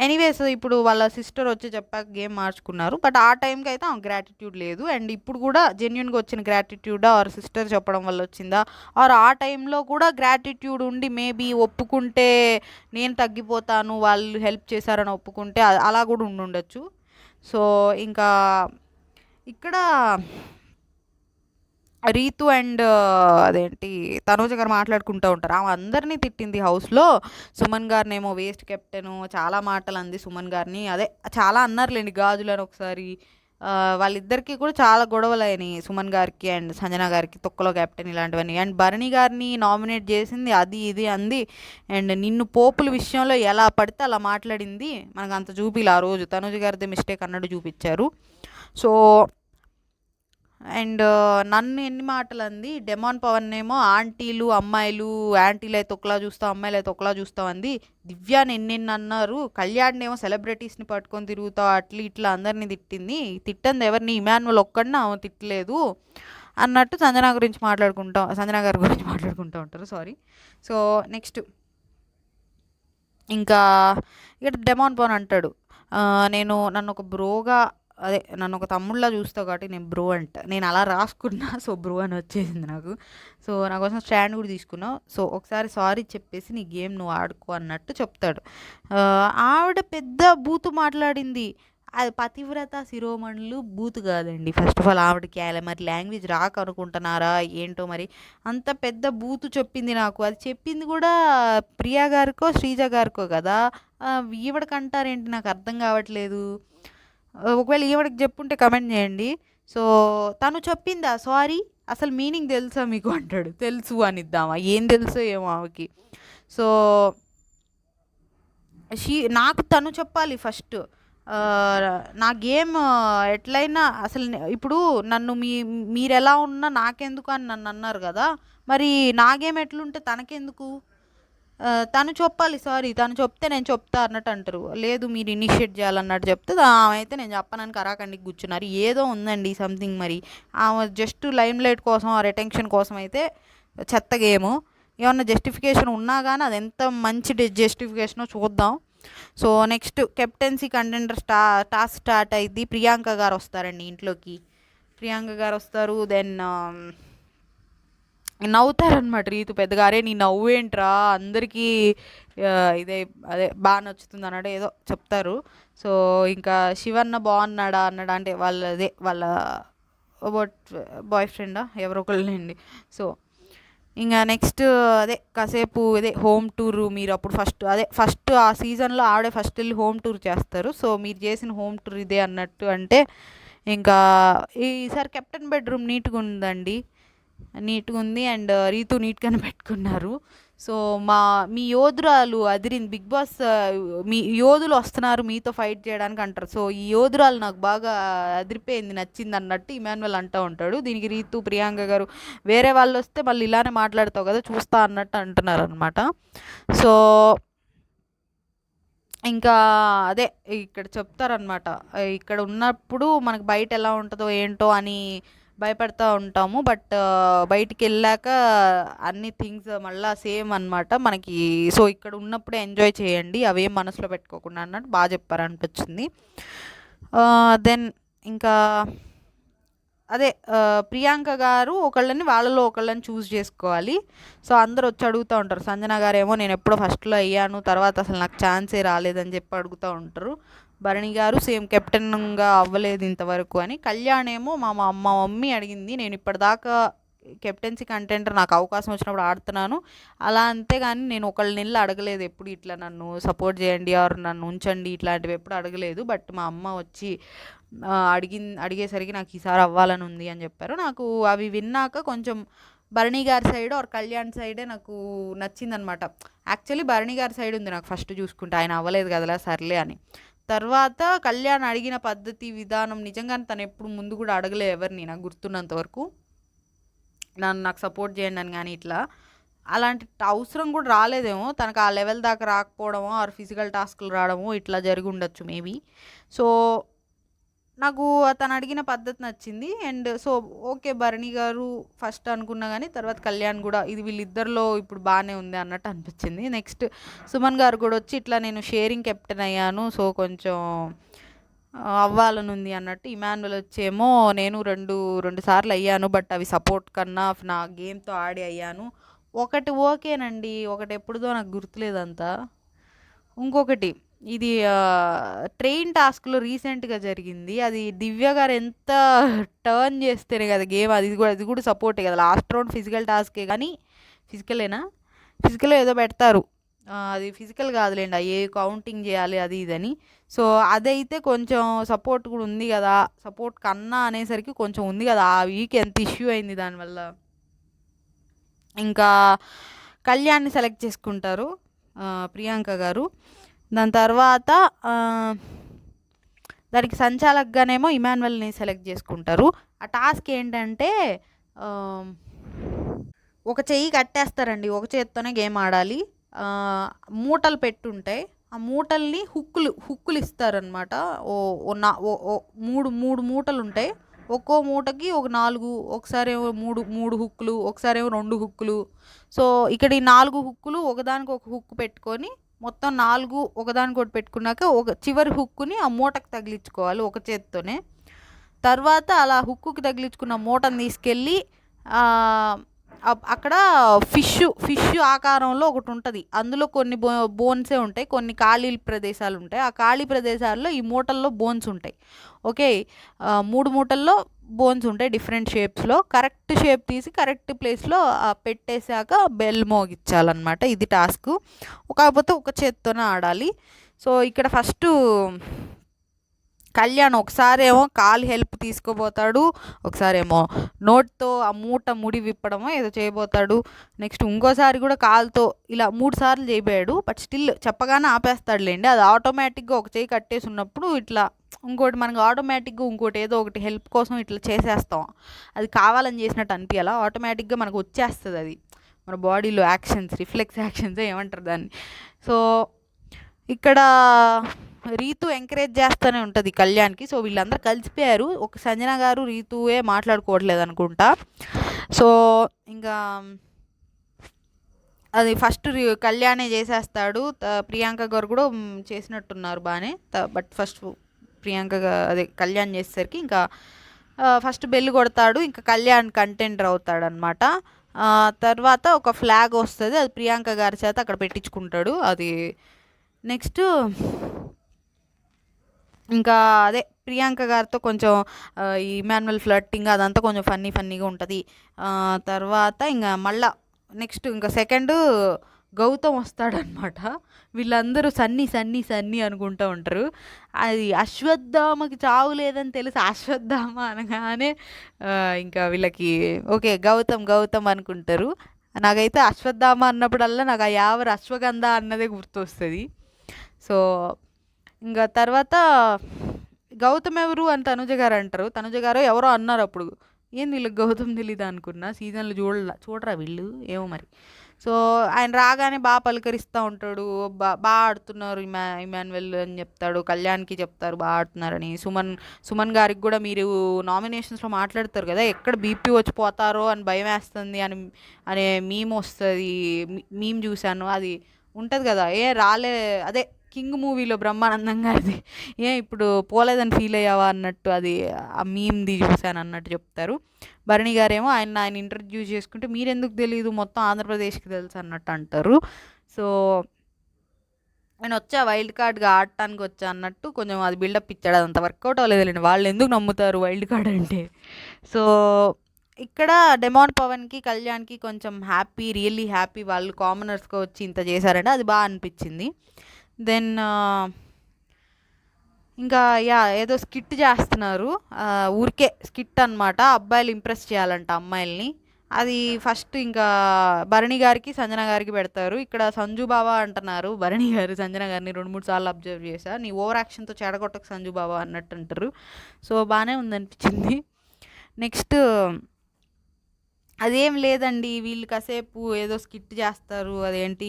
ఎనీవేస్ ఇప్పుడు వాళ్ళ సిస్టర్ వచ్చి చెప్పాక గేమ్ మార్చుకున్నారు. బట్ ఆ టైంకి అయితే గ్రాటిట్యూడ్ లేదు. అండ్ ఇప్పుడు కూడా జెన్యున్గా వచ్చిన గ్రాటిట్యూడా ఆర్ సిస్టర్ చెప్పడం వల్ల వచ్చిందా, ఆర్ ఆ టైంలో కూడా గ్రాటిట్యూడ్ ఉండి మేబీ ఒప్పుకుంటే నేను తగ్గిపోతాను వాళ్ళు హెల్ప్ చేశారని ఒప్పుకుంటే అలా కూడా ఉండుండొచ్చు. సో ఇంకా ఇక్కడ రీతు అండ్ అదేంటి తనూజ గారు మాట్లాడుకుంటూ ఉంటారు. ఆమె అందరినీ తిట్టింది హౌస్లో. సుమన్ గారినేమో వేస్ట్ కెప్టెను చాలా మాటలు అంది సుమన్ గారిని. అదే చాలా అన్నారులేండి, గాజులని ఒకసారి. వాళ్ళిద్దరికీ కూడా చాలా గొడవలు అయినాయి, సుమన్ గారికి అండ్ సంజన గారికి, తొక్కలో కెప్టెన్ ఇలాంటివన్నీ. అండ్ భరణి గారిని నామినేట్ చేసింది అది ఇది అంది. అండ్ నిన్ను పోపుల విషయంలో ఎలా పడితే అలా మాట్లాడింది. మనకు అంత చూపిలే ఆ రోజు, తనూజ గారిది మిస్టేక్ అన్నట్టు చూపించారు. సో అండ్ నన్ను ఎన్ని మాటలు అంది. డెమాన్ పవన్ ఏమో ఆంటీలు అమ్మాయిలు, యాంటీలు అయితే ఒకలా చూస్తావు, అమ్మాయిలు అయితే ఒకలా చూస్తావు అంది. దివ్యాని ఎన్నెన్ని అన్నారు. కళ్యాణ్నేమో సెలబ్రిటీస్ని పట్టుకొని తిరుగుతావు అట్లా ఇట్లా అందరినీ తిట్టింది. తిట్టింది ఎవరిని, ఇమాన్యువల్ ఒక్కడిని ఆమె తిట్టలేదు అన్నట్టు సంజన గారి గురించి మాట్లాడుకుంటూ ఉంటారు. సారీ. సో నెక్స్ట్ ఇంకా ఇక్కడ డెమాన్ పవన్ అంటాడు, నన్ను ఒక బ్రోగా, అదే నన్ను ఒక తమ్ముళ్ళ చూస్తావు కాబట్టి నేను బ్రో అంట. నేను అలా రాసుకున్నా, సో బ్రో అని వచ్చేసింది నాకు. సో నా కోసం స్టాండ్ కూడా తీసుకున్నావు, సో ఒకసారి సారీ చెప్పేసి నీ గేమ్ నువ్వు ఆడుకో అన్నట్టు చెప్తాడు. ఆవిడ పెద్ద బూతు మాట్లాడింది. అది పతివ్రత శిరోమణులు బూతు కాదండి. ఫస్ట్ ఆఫ్ ఆల్ ఆవిడకి మరి లాంగ్వేజ్ రాక అనుకుంటున్నారా ఏంటో, మరి అంత పెద్ద బూతు చెప్పింది నాకు. అది చెప్పింది కూడా ప్రియా గారికో శ్రీజ గారికో కదా, ఈవిడకంటారేంటి నాకు అర్థం కావట్లేదు. ఒకవేళ ఈవిడకి చెప్పుంటే కమెంట్ చేయండి. సో తను చెప్పిందా సారీ, అసలు మీనింగ్ తెలుసా మీకు అంటాడు. తెలుసు అని ఇద్దామా, ఏం తెలుసో ఏమో ఆమెకి. సో నాకు తను చెప్పాలి ఫస్ట్. నా గేమ్ ఎట్లయినా అసలు ఇప్పుడు నన్ను మీరు ఎలా ఉన్నా నాకెందుకు అని నన్ను అన్నారు కదా, మరి నా గేమ్ ఎట్లుంటే తనకెందుకు? తను చెప్పాలి సారీ, తను చెప్తే నేను చెప్తా అన్నట్టు అంటారు. లేదు మీరు ఇనిషియేట్ చేయాలన్నట్టు చెప్తే ఆమె అయితే నేను చెప్పనని కరాకండికి కూర్చున్నారు. ఏదో ఉందండి సంథింగ్. మరి ఆమె జస్ట్ లైమ్ లైట్ కోసం ఆ రిటెన్షన్ కోసం అయితే చెత్త గేము. ఏమన్నా జస్టిఫికేషన్ ఉన్నా కానీ అది ఎంత మంచి జస్టిఫికేషనో చూద్దాం. So next captaincy contender task start అయింది. ప్రియాంక గారు వస్తారండి ఇంట్లోకి. ప్రియాంక గారు వస్తారు. దెన్ నవ్వుతారనమాట రీతు పెద్దగా. అరే నీ నవ్వేంట్రా అందరికీ ఇదే అదే బాగా నచ్చుతుంది అన్నాడు ఏదో చెప్తారు. సో ఇంకా శివన్న బాగున్నాడా అన్నాడు, అంటే వాళ్ళ బాయ్ ఫ్రెండా ఎవరో ఒకళ్ళండి. సో ఇంకా నెక్స్ట్ కాసేపు హోమ్ టూర్. మీరు అప్పుడు ఫస్ట్ ఆ సీజన్లో ఆవిడే ఫస్ట్ వెళ్ళి హోమ్ టూర్ చేస్తారు. సో మీరు చేసిన హోమ్ టూర్ ఇదే అన్నట్టు అంటే, ఇంకా ఈసారి కెప్టెన్ బెడ్రూమ్ నీట్గా ఉందండి, నీట్గా ఉంది. అండ్ రీతు నీట్గానే పెట్టుకున్నారు. సో మీ యోధురాలు అదిరింది. బిగ్ బాస్ మీ యోధులు వస్తున్నారు మీతో ఫైట్ చేయడానికి అంటారు. సో ఈ యోధురాలు నాకు బాగా అదిరిపోయింది, నచ్చింది అన్నట్టు ఇమాన్యువల్ అంటూ ఉంటాడు. దీనికి రీతు ప్రియాంక గారు వేరే వాళ్ళు వస్తే మళ్ళీ ఇలానే మాట్లాడతావు కదా చూస్తా అన్నట్టు అంటున్నారు అనమాట. సో ఇంకా ఇక్కడ చెప్తారనమాట, ఇక్కడ ఉన్నప్పుడు మనకు బయట ఎలా ఉంటుందో ఏంటో అని భయపడుతూ ఉంటాము. బట్ బయటికి వెళ్ళాక అన్ని థింగ్స్ మళ్ళీ సేమ్ అనమాట మనకి. సో ఇక్కడ ఉన్నప్పుడే ఎంజాయ్ చేయండి, అవేం మనసులో పెట్టుకోకుండా అన్నట్టు బాగా చెప్పారనిపించింది. దెన్ ఇంకా ప్రియాంక గారు వాళ్ళలో ఒకళ్ళని చూస్ చేసుకోవాలి. సో అందరు వచ్చి అడుగుతూ ఉంటారు. సంజన గారేమో నేను ఎప్పుడో ఫస్ట్లో అయ్యాను, తర్వాత అసలు నాకు ఛాన్సే రాలేదని చెప్పి అడుగుతూ ఉంటారు. భరణి గారు సేమ్ కెప్టెన్గా అవ్వలేదు ఇంతవరకు అని. కళ్యాణ్ ఏమో మా మమ్మీ అడిగింది, నేను ఇప్పటిదాకా కెప్టెన్సీ కంటెండర్ నాకు అవకాశం వచ్చినప్పుడు ఆడుతున్నాను అలా, అంతేగాని నేను ఒకళ్ళని వెళ్ళి అడగలేదు ఎప్పుడు ఇట్లా నన్ను సపోర్ట్ చేయండి ఆర్ నన్ను ఉంచండి ఇట్లాంటివి ఎప్పుడు అడగలేదు. బట్ మా అమ్మ వచ్చి అడిగేసరికి నాకు ఈసారి అవ్వాలని ఉంది అని చెప్పారు. నాకు అవి విన్నాక కొంచెం భరణి గారి సైడ్ ఆర్ కళ్యాణ్ సైడే నాకు నచ్చిందనమాట. యాక్చువల్లీ భరణి గారి సైడ్ ఉంది నాకు ఫస్ట్ చూసుకుంటే, ఆయన అవ్వలేదు కదలా సర్లే అని. తర్వాత కళ్యాణ్ అడిగిన పద్ధతి విధానం నిజంగానే తను ఎప్పుడు ముందు కూడా అడగలే ఎవరిని నాకు గుర్తున్నంత వరకు, నాకు సపోర్ట్ చేయండి అని. కానీ ఇట్లా అలాంటి అవసరం కూడా రాలేదేమో తనకు, ఆ లెవెల్ దాకా రాకపోవడమో ఆర్ ఫిజికల్ టాస్క్లు రావడమో ఇట్లా జరిగి ఉండొచ్చు మేబీ. సో నాకు తను అడిగిన పద్ధతి నచ్చింది. And so okay Bharani garu first అనుకున్నా కానీ తర్వాత కళ్యాణ్ కూడా ఇది వీళ్ళిద్దరిలో ఇప్పుడు బాగానే ఉంది అన్నట్టు అనిపించింది. నెక్స్ట్ సుమన్ గారు కూడా వచ్చి ఇట్లా నేను షేరింగ్ కెప్టెన్ అయ్యాను, సో కొంచెం అవ్వాలని ఉంది అన్నట్టు. ఇమాన్యుల్ వచ్చేమో నేను రెండు సార్లు అయ్యాను, బట్ అవి సపోర్ట్ కన్నా నా గేమ్తో ఆడి అయ్యాను. ఒకటి ఓకేనండి, ఒకటి ఎప్పుడుదో నాకు గుర్తులేదంతా. ఇంకొకటి ఇది ట్రైన్ టాస్క్లో రీసెంట్గా జరిగింది, అది దివ్య గారు ఎంత టర్న్ చేస్తేనే కదా గేమ్, అది కూడా సపోర్టే కదా. లాస్ట్ రౌండ్ ఫిజికల్ టాస్కే కానీ ఫిజికల్ ఏదో పెడతారు, అది ఫిజికల్ కాదులేండి, ఏ కౌంటింగ్ చేయాలి అది ఇదని. సో అదైతే కొంచెం సపోర్ట్ కూడా ఉంది కదా, సపోర్ట్ కన్నా అనేసరికి కొంచెం ఉంది కదా. ఆ వీక్ ఎంత ఇష్యూ అయింది దానివల్ల. ఇంకా కళ్యాణ్ని సెలెక్ట్ చేసుకుంటారు ప్రియాంక గారు. దాని తర్వాత దానికి సంచాలకుగానేమో ఇమాన్యుల్ని సెలెక్ట్ చేసుకుంటారు. ఆ టాస్క్ ఏంటంటే ఒక చెయ్యి కట్టేస్తారండి, ఒక చేత్తోనే గేమ్ ఆడాలి. మూటలు పెట్టుంటాయి, ఆ మూటల్ని హుక్కులు ఇస్తారనమాట. మూడు మూటలు ఉంటాయి, ఒక్కో మూటకి ఒక 4, ఒకసారి ఏమో మూడు హుక్కులు, ఒకసారి ఏమో 2 హుక్కులు. సో ఇక్కడ ఈ 4 హుక్కులు ఒకదానికి ఒక హుక్కు పెట్టుకొని మొత్తం 4 ఒకదానికొకటి పెట్టుకున్నాక ఒక చివరి హుక్కుని ఆ మూటకు తగిలించుకోవాలి ఒక చేత్తోనే. తర్వాత అలా హుక్కుకి తగిలించుకున్న మూటను తీసుకెళ్ళి అక్కడ ఫిష్ ఆకారంలో ఒకటి ఉంటుంది, అందులో కొన్ని బోన్సే ఉంటాయి, కొన్ని ఖాళీ ప్రదేశాలు ఉంటాయి. ఆ ఖాళీ ప్రదేశాల్లో ఈ మూటల్లో బోన్స్ ఉంటాయి. ఓకే, 3 మూటల్లో బోన్స్ ఉంటాయి డిఫరెంట్ షేప్స్లో. కరెక్ట్ షేప్ తీసి కరెక్ట్ ప్లేస్లో పెట్టేశాక బెల్ మోగించాలన్నమాట. ఇది టాస్క్, కాకపోతే ఒక చేత్తోనే ఆడాలి. సో ఇక్కడ ఫస్ట్ కళ్యాణ్ ఒకసారి ఏమో కాలు హెల్ప్ తీసుకోబోతాడు, ఒకసారి ఏమో నోట్తో ఆ మూట ముడి విప్పడమో ఏదో చేయబోతాడు. నెక్స్ట్ ఇంకోసారి కూడా కాలుతో ఇలా 3 సార్లు చేయబోయాడు, బట్ స్టిల్ చెప్పగానే ఆపేస్తాడులేండి. అది ఆటోమేటిక్గా ఒక చేయి కట్టేసి ఉన్నప్పుడు ఇట్లా ఇంకోటి మనకు ఆటోమేటిక్గా ఇంకోటి ఏదో ఒకటి హెల్ప్ కోసం ఇట్లా చేసేస్తాం, అది కావాలని చేసినట్టు అనిపించాలా, ఆటోమేటిక్గా మనకు వచ్చేస్తుంది అది మన బాడీలో యాక్షన్స్, రిఫ్లెక్స్ యాక్షన్స్ ఏమంటారు దాన్ని. సో ఇక్కడ రీతు ఎంకరేజ్ చేస్తూనే ఉంటుంది కళ్యాణ్కి. సో వీళ్ళందరూ కలిసిపోయారు, ఒక సంజన గారు రీతువే మాట్లాడుకోవట్లేదు అనుకుంటా. సో ఇంకా అది ఫస్ట్ కళ్యాణే చేసేస్తాడు, ప్రియాంక గారు కూడా చేసినట్టున్నారు బాగానే, బట్ ఫస్ట్ ప్రియాంక అదే కళ్యాణ్ చేసేసరికి ఇంకా ఫస్ట్ బెల్ కొడతాడు, ఇంకా కళ్యాణ్ కంటెండర్ అవుతాడు అనమాట. తర్వాత ఒక ఫ్లాగ్ వస్తుంది, అది ప్రియాంక గారి చేత అక్కడ పెట్టించుకుంటాడు. అది నెక్స్ట్ ఇంకా అదే ప్రియాంక గారితో కొంచెం ఈ ఇమాన్యుల్ ఫ్లర్టింగ్ అదంతా కొంచెం ఫన్నీగా ఉంటుంది. తర్వాత ఇంకా మళ్ళా నెక్స్ట్ ఇంకా సెకండ్ గౌతమ్ వస్తాడనమాట. వీళ్ళందరూ సన్నీ అనుకుంటూ ఉంటారు. అది అశ్వత్థామకి చావు లేదని తెలుసు, అశ్వత్థామ అనగానే ఇంకా వీళ్ళకి ఓకే గౌతమ్ అనుకుంటారు. నాకైతే అశ్వత్థామ అన్నప్పుడల్లా నాకు ఆ యావర్ అశ్వగంధ అన్నదే గుర్తొస్తుంది. సో ఇంకా తర్వాత గౌతమ్ ఎవరు అని తనుజ గారు అంటారు, తనుజ గారు ఎవరో అన్నారు అప్పుడు, ఏంది వీళ్ళకి గౌతమ్ తెలీదా అనుకున్నా, సీజన్లో చూడరా వీళ్ళు ఏమో మరి. సో ఆయన రాగానే బాగా పలకరిస్తూ ఉంటాడు, బాగా ఆడుతున్నారు ఇమాన్యుల్ అని చెప్తాడు, కళ్యాణ్కి చెప్తారు బాగా ఆడుతున్నారని. సుమన్ గారికి కూడా మీరు నామినేషన్స్లో మాట్లాడతారు కదా, ఎక్కడ బీపీ వచ్చిపోతారో అని భయం వేస్తుంది అనే మీమ్ వస్తుంది, మీమ్ చూశాను, అది ఉంటుంది కదా, అదే కింగ్ మూవీలో బ్రహ్మానందం గారిది, ఇప్పుడు పోలేదని ఫీల్ అయ్యావా అన్నట్టు, అది ఆ మీమ్ది చూశాను అన్నట్టు చెప్తారు. భరణి గారేమో ఆయన ఇంట్రడ్యూస్ చేసుకుంటే మీరెందుకు తెలియదు మొత్తం ఆంధ్రప్రదేశ్కి తెలుసు అన్నట్టు అంటారు. సో నేను వచ్చా వైల్డ్ కార్డ్గా ఆడటానికి వచ్చా అన్నట్టు కొంచెం అది బిల్డప్ ఇచ్చాడు, అదంతా వర్కౌట్ అవ్వలేదులేండి, వాళ్ళు ఎందుకు నమ్ముతారు వైల్డ్ కార్డ్ అంటే. సో ఇక్కడ డెమాన్ పవన్కి కళ్యాణ్కి కొంచెం రియల్లీ హ్యాపీ, వాళ్ళు కామనర్స్గా వచ్చి ఇంత చేశారంటే అది బాగా అనిపించింది. దెన్ ఇంకా ఏదో స్కిట్ చేస్తున్నారు, ఊరికే స్కిట్ అనమాట, అబ్బాయిలు ఇంప్రెస్ చేయాలంట అమ్మాయిల్ని. అది ఫస్ట్ ఇంకా భరణి గారికి సంజన గారికి పెడతారు. ఇక్కడ సంజు బావా అంటున్నారు భరణి గారు సంజన గారిని 2-3 సార్లు అబ్జర్వ్ చేశా. నీ ఓవర్ యాక్షన్తో చెడగొట్టకు సంజు బావా అన్నట్టు అంటారు. సో బాగానే ఉందనిపించింది. నెక్స్ట్ అదేం లేదండి, వీళ్ళు కాసేపు ఏదో స్కిట్ చేస్తారు, అదేంటి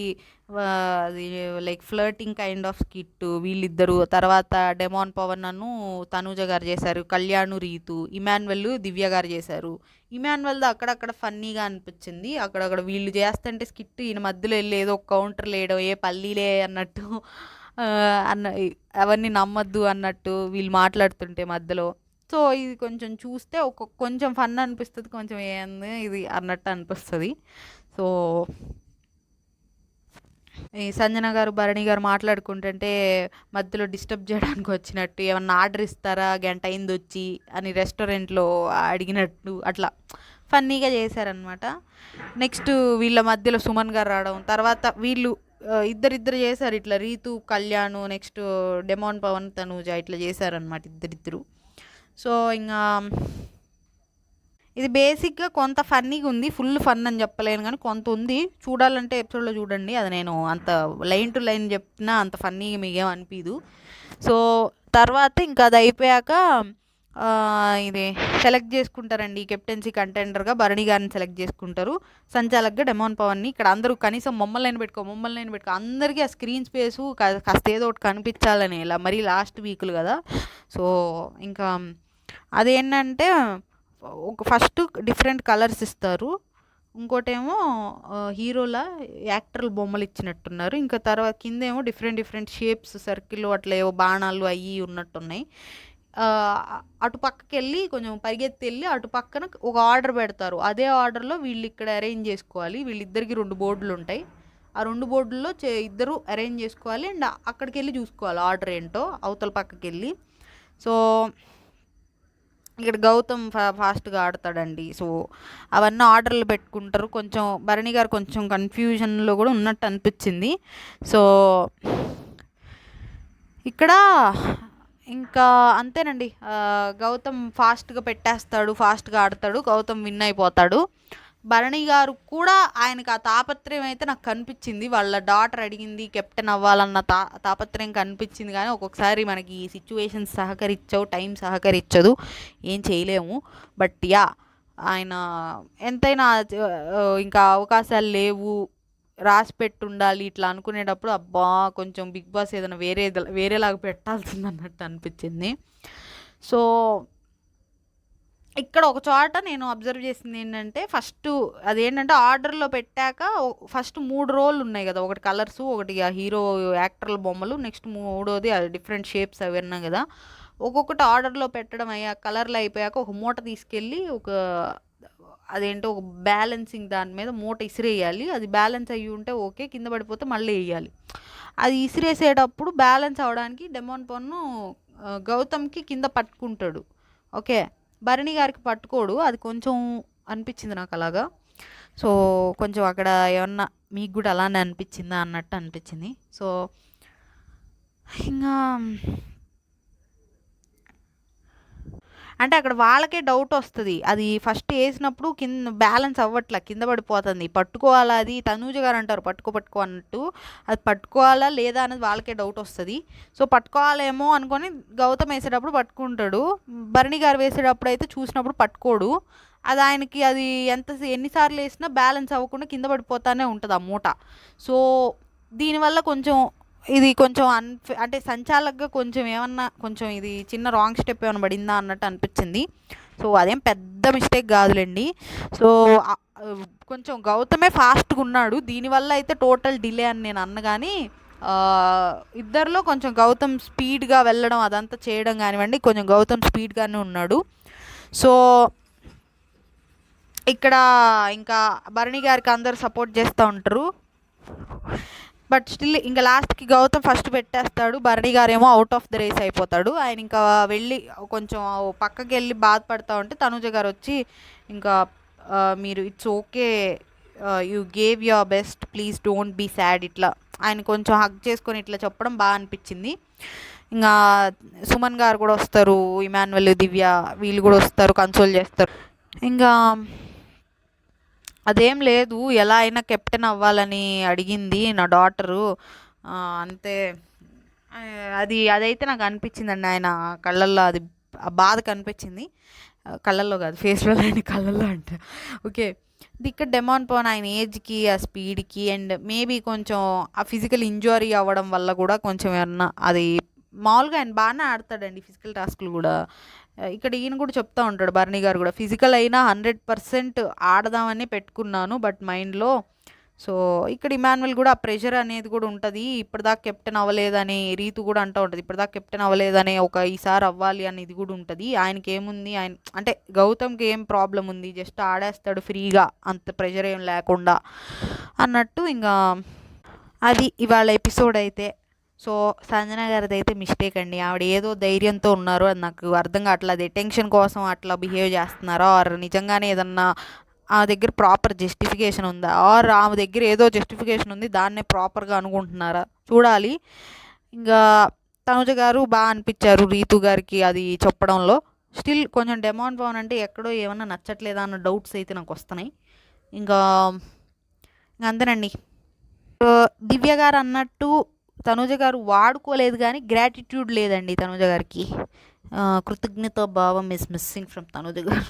అది like flirting kind of skit వీళ్ళిద్దరు. తర్వాత డెమాన్ పవన్ అను తనూజ గారు చేశారు, కళ్యాణ్ రీతు, ఇమాన్యువల్ దివ్య గారు చేశారు. ఇమాన్యువల్ది అక్కడక్కడ ఫన్నీగా అనిపించింది, అక్కడక్కడ వీళ్ళు చేస్తుంటే స్కిట్ ఈయన మధ్యలో వెళ్ళి ఏదో కౌంటర్ లేయడం, ఏ పల్లీలే అన్నట్టు అన్న అవన్నీ నమ్మద్దు అన్నట్టు వీళ్ళు మాట్లాడుతుంటే మధ్యలో. సో ఇది కొంచెం చూస్తే కొంచెం ఫన్ అనిపిస్తుంది, కొంచెం ఏంది ఇది అన్నట్టు అనిపిస్తుంది. సో ఈ సంజన గారు భరణి గారు మాట్లాడుకుంటుంటే మధ్యలో డిస్టర్బ్ చేయడానికి వచ్చినట్టు, ఏమన్నా ఆర్డర్ ఇస్తారా గంట అయింది వచ్చి అని రెస్టారెంట్లో అడిగినట్టు అట్లా ఫన్నీగా చేశారనమాట. నెక్స్ట్ వీళ్ళ మధ్యలో సుమన్ గారు రావడం, తర్వాత వీళ్ళు ఇద్దరిద్దరు చేశారు ఇట్లా, రీతు కళ్యాణ్, నెక్స్ట్ డెమాన్ పవన్ తనూజ ఇట్లా చేశారనమాట ఇద్దరిద్దరు. సో ఇంకా ఇది బేసిక్గా కొంత ఫన్నీగా ఉంది, ఫుల్ ఫన్ అని చెప్పలేను కానీ కొంత ఉంది, చూడాలంటే ఎపిసోడ్లో చూడండి. అది నేను అంత లైన్ టు లైన్ చెప్పినా అంత ఫన్నీగా మీకేం అనిపించదు. సో తర్వాత ఇంకా అది అయిపోయాక ఇది సెలెక్ట్ చేసుకుంటారండి, కెప్టెన్సీ కంటెండర్గా భరణి గారిని సెలెక్ట్ చేసుకుంటారు, సంచాలక్గా డెమాన్ పవన్ని. ఇక్కడ అందరూ కనీసం మమ్మల్ని పెట్టుకో అందరికీ ఆ స్క్రీన్ స్పేసు కాస్త ఏదో ఒకటి కనిపించాలని, ఇలా మరీ లాస్ట్ వీక్లు కదా. సో ఇంకా అదేంటంటే ఒక ఫస్ట్ డిఫరెంట్ కలర్స్ ఇస్తారు, ఇంకోటేమో హీరోల యాక్టర్ల బొమ్మలు ఇచ్చినట్టున్నారు, ఇంకా తర్వాత కిందేమో డిఫరెంట్ షేప్స్ సర్కిల్ అట్లా ఏవో బాణాలు అయ్యి ఉన్నట్టున్నాయి. అటు పక్కకి వెళ్ళి కొంచెం పరిగెత్తి వెళ్ళి అటు పక్కన ఒక ఆర్డర్ పెడతారు, అదే ఆర్డర్లో వీళ్ళు ఇక్కడ అరేంజ్ చేసుకోవాలి. వీళ్ళిద్దరికి 2 బోర్డులు ఉంటాయి, ఆ 2 బోర్డుల్లో ఇద్దరు అరేంజ్ చేసుకోవాలి, అండ్ అక్కడికి వెళ్ళి చూసుకోవాలి ఆర్డర్ ఏంటో అవతల పక్కకి వెళ్ళి. సో ఇక్కడ గౌతమ్ ఫాస్ట్గా ఆడతాడండి. సో అవన్నీ ఆర్డర్లు పెట్టుకుంటారు, కొంచెం భరణి గారు కొంచెం కన్ఫ్యూజన్లో కూడా ఉన్నట్టు అనిపించింది. సో ఇక్కడ ఇంకా అంతేనండి, గౌతమ్ ఫాస్ట్గా పెట్టేస్తాడు, ఫాస్ట్గా ఆడతాడు, గౌతమ్ విన్ అయిపోతాడు. భరణి గారు కూడా ఆయనకు ఆ తాపత్రయం అయితే నాకు కనిపించింది, వాళ్ళ డాటర్ అడిగింది కెప్టెన్ అవ్వాలన్న తాపత్రయం కనిపించింది. కానీ ఒక్కొక్కసారి మనకి ఈ సిచ్యువేషన్స్ సహకరించవు, టైం సహకరించదు, ఏం చేయలేము. బట్ యా ఆయన ఎంతైనా ఇంకా అవకాశాలు లేవు, రాసి పెట్టుండాలి ఇట్లా అనుకునేటప్పుడు అబ్బా కొంచెం బిగ్ బాస్ ఏదైనా వేరేలాగా పెట్టాల్సింది అన్నట్టు అనిపించింది. సో ఇక్కడ ఒక చోట నేను అబ్జర్వ్ చేసింది ఏంటంటే, ఫస్ట్ అదేంటంటే ఆర్డర్లో పెట్టాక ఫస్ట్ 3 రోలు ఉన్నాయి కదా, ఒకటి కలర్స్, ఒకటి ఆ హీరో యాక్టర్ల బొమ్మలు, నెక్స్ట్ 3వది అది డిఫరెంట్ షేప్స్ అవి ఉన్నాయి కదా. ఒక్కొక్కటి ఆర్డర్లో పెట్టడం అయ్యాక కలర్లు అయిపోయాక ఒక మూట తీసుకెళ్ళి అదేంటో ఒక బ్యాలెన్సింగ్ దాని మీద మూట ఇసిరేయాలి, అది బ్యాలెన్స్ అయ్యి ఉంటే ఓకే, కింద పడిపోతే మళ్ళీ వేయాలి. అది ఇసిరేసేటప్పుడు బ్యాలెన్స్ అవడానికి డెమాన్ పన్ను గౌతమ్కి కింద పట్టుకుంటాడు, ఓకే, భరణి గారికి పట్టుకోడు. అది కొంచెం అనిపించింది నాకు అలాగా. సో కొంచెం అక్కడ ఏమన్నా మీకు కూడా అలానే అనిపించిందా అన్నట్టు అనిపించింది. సో ఇంకా అంటే అక్కడ వాళ్ళకే డౌట్ వస్తుంది, అది ఫస్ట్ వేసినప్పుడు కింద బ్యాలెన్స్ అవ్వట్లా, కింద పడిపోతుంది, పట్టుకోవాలా, అది తనూజ గారు అంటారు పట్టుకో అన్నట్టు, అది పట్టుకోవాలా లేదా అనేది వాళ్ళకే డౌట్ వస్తుంది. సో పట్టుకోవాలేమో అనుకొని గౌతమ్ వేసేటప్పుడు పట్టుకుంటాడు, భరణి గారు వేసేటప్పుడు అయితే చూసినప్పుడు పట్టుకోడు. అది ఆయనకి అది ఎన్నిసార్లు వేసినా బ్యాలెన్స్ అవ్వకుండా కింద పడిపోతానే ఉంటుంది ఆ మూట. సో దీనివల్ల కొంచెం ఇది కొంచెం అంటే సంచాలకుగా కొంచెం ఏమన్నా కొంచెం ఇది చిన్న రాంగ్ స్టెప్ ఏమైనా పడిందా అన్నట్టు అనిపించింది. సో అదేం పెద్ద మిస్టేక్ కాదులేండి. సో కొంచెం గౌతమే ఫాస్ట్గా ఉన్నాడు, దీనివల్ల అయితే టోటల్ డిలే అని నేను అన్న, కానీ ఇద్దరిలో కొంచెం గౌతమ్ స్పీడ్గా వెళ్ళడం అదంతా చేయడం కానివ్వండి, కొంచెం గౌతమ్ స్పీడ్గానే ఉన్నాడు. సో ఇక్కడ ఇంకా భరణి గారికి అందరు సపోర్ట్ చేస్తూ ఉంటారు, బట్ స్టిల్ ఇంకా లాస్ట్కి గౌతమ్ ఫస్ట్ పెట్టేస్తాడు, భరణి గారేమో అవుట్ ఆఫ్ ద రేస్ అయిపోతాడు. ఆయన ఇంకా వెళ్ళి కొంచెం పక్కకి వెళ్ళి బాధపడతా ఉంటే తనూజ గారు వచ్చి ఇంకా మీరు it's okay, you gave your best, please don't be sad, ఇట్లా ఆయన కొంచెం హగ్ చేసుకొని ఇట్లా చెప్పడం బాగా అనిపించింది. ఇంకా సుమన్ గారు కూడా వస్తారు, ఇమాన్యువల్ దివ్య వీళ్ళు కూడా వస్తారు, కన్సోల్ చేస్తారు. ఇంకా అదేం లేదు, ఎలా అయినా కెప్టెన్ అవ్వాలని అడిగింది నా డాటరు. అంతే. ఆ, అదైతే నాకు అనిపించిందండి, ఆయన కళ్ళల్లో అది ఆ బాధ కనిపించింది. కళ్ళల్లో కాదు, ఫేస్లో లేని కళ్ళల్లో అంట. ఓకే. ఇక్కడ డెమాన్ పవన్ ఆయన ఏజ్కి, ఆ స్పీడ్కి, అండ్ మేబీ కొంచెం ఆ ఫిజికల్ ఇంజురీ అవ్వడం వల్ల కూడా కొంచెం ఏమన్నా అది, మామూలుగా ఆయన బాగానే ఆడతాడండి ఫిజికల్ టాస్క్లు కూడా. ఇక్కడ ఈయన కూడా చెప్తా ఉంటాడు, బర్నీ గారు కూడా, ఫిజికల్ అయినా 100% ఆడదామని పెట్టుకున్నాను బట్ మైండ్లో. సో ఇక్కడ ఇమాన్యుల్ కూడా ఆ ప్రెషర్ అనేది కూడా ఉంటుంది. ఇప్పటిదాకా కెప్టెన్ అవ్వలేదని రీతు కూడా అంటూ ఉంటుంది, ఇప్పటిదాకా కెప్టెన్ అవ్వలేదనే ఒక ఈసారి అవ్వాలి అని ఇది కూడా ఉంటుంది. ఆయనకి ఏముంది, ఆయన అంటే గౌతమ్కి ఏం ప్రాబ్లం ఉంది, జస్ట్ ఆడేస్తాడు ఫ్రీగా, అంత ప్రెషర్ ఏం లేకుండా అన్నట్టు. ఇంకా అది ఇవాళ ఎపిసోడ్ అయితే. సో సంజన గారిది అయితే మిస్టేక్ అండి, ఆవిడ ఏదో ధైర్యంతో ఉన్నారు, అది నాకు అర్థం కావట్లేదు. అది టెన్షన్ కోసం అట్లా బిహేవ్ చేస్తున్నారా, ఆర్ నిజంగానే ఏదన్నా ఆ దగ్గర ప్రాపర్ జస్టిఫికేషన్ ఉందా, ఆర్ ఆమె దగ్గర ఏదో జస్టిఫికేషన్ ఉంది దాన్నే ప్రాపర్గా అనుకుంటున్నారా చూడాలి. ఇంకా తనుజ గారు బాగా అనిపించారు రీతు గారికి అది చెప్పడంలో. స్టిల్ కొంచెం డెమాన్ పవన్ అంటే ఎక్కడో ఏమన్నా నచ్చట్లేదా అన్న డౌట్స్ అయితే నాకు వస్తున్నాయి. ఇంకా అంతేనండి. దివ్య గారు అన్నట్టు తనుజ గారు వాడుకోలేదు, కానీ గ్రాటిట్యూడ్ లేదండి తనుజ గారికి. కృతజ్ఞత భావం ఇస్ మిస్సింగ్ ఫ్రమ్ తనుజ గారు.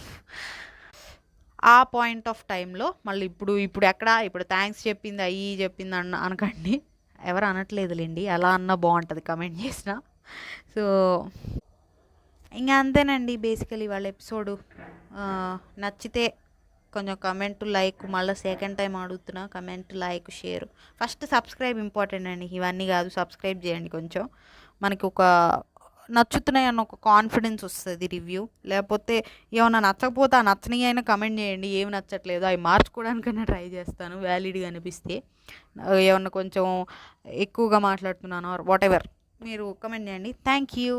ఆ పాయింట్ ఆఫ్ టైంలో మళ్ళీ ఇప్పుడు ఎక్కడ, ఇప్పుడు థ్యాంక్స్ చెప్పింది అయ్యి చెప్పింది అనకండి, ఎవరు అనట్లేదులేండి, అలా అన్నా బాగుంటుంది కమెంట్ చేసిన. సో ఇంకా అంతేనండి బేసికలీ వాళ్ళ ఎపిసోడు. నచ్చితే కొంచెం కమెంట్, లైక్, మళ్ళీ సెకండ్ టైం అడుగుతున్నా, comment, like, share. First subscribe important అండి, ఇవన్నీ కాదు, సబ్స్క్రైబ్ చేయండి కొంచెం. మనకి ఒక నచ్చుతున్నాయి అన్న ఒక కాన్ఫిడెన్స్ వస్తుంది రివ్యూ. లేకపోతే ఏమన్నా నచ్చకపోతే ఆ నచ్చని అయినా కమెంట్ చేయండి, ఏమి నచ్చట్లేదు అవి మార్చుకోవడానికైనా ట్రై చేస్తాను వ్యాలిడ్గా అనిపిస్తే. ఏమన్నా కొంచెం ఎక్కువగా మాట్లాడుతున్నాను వాట్ ఎవర్, మీరు కమెంట్ చేయండి. Thank you.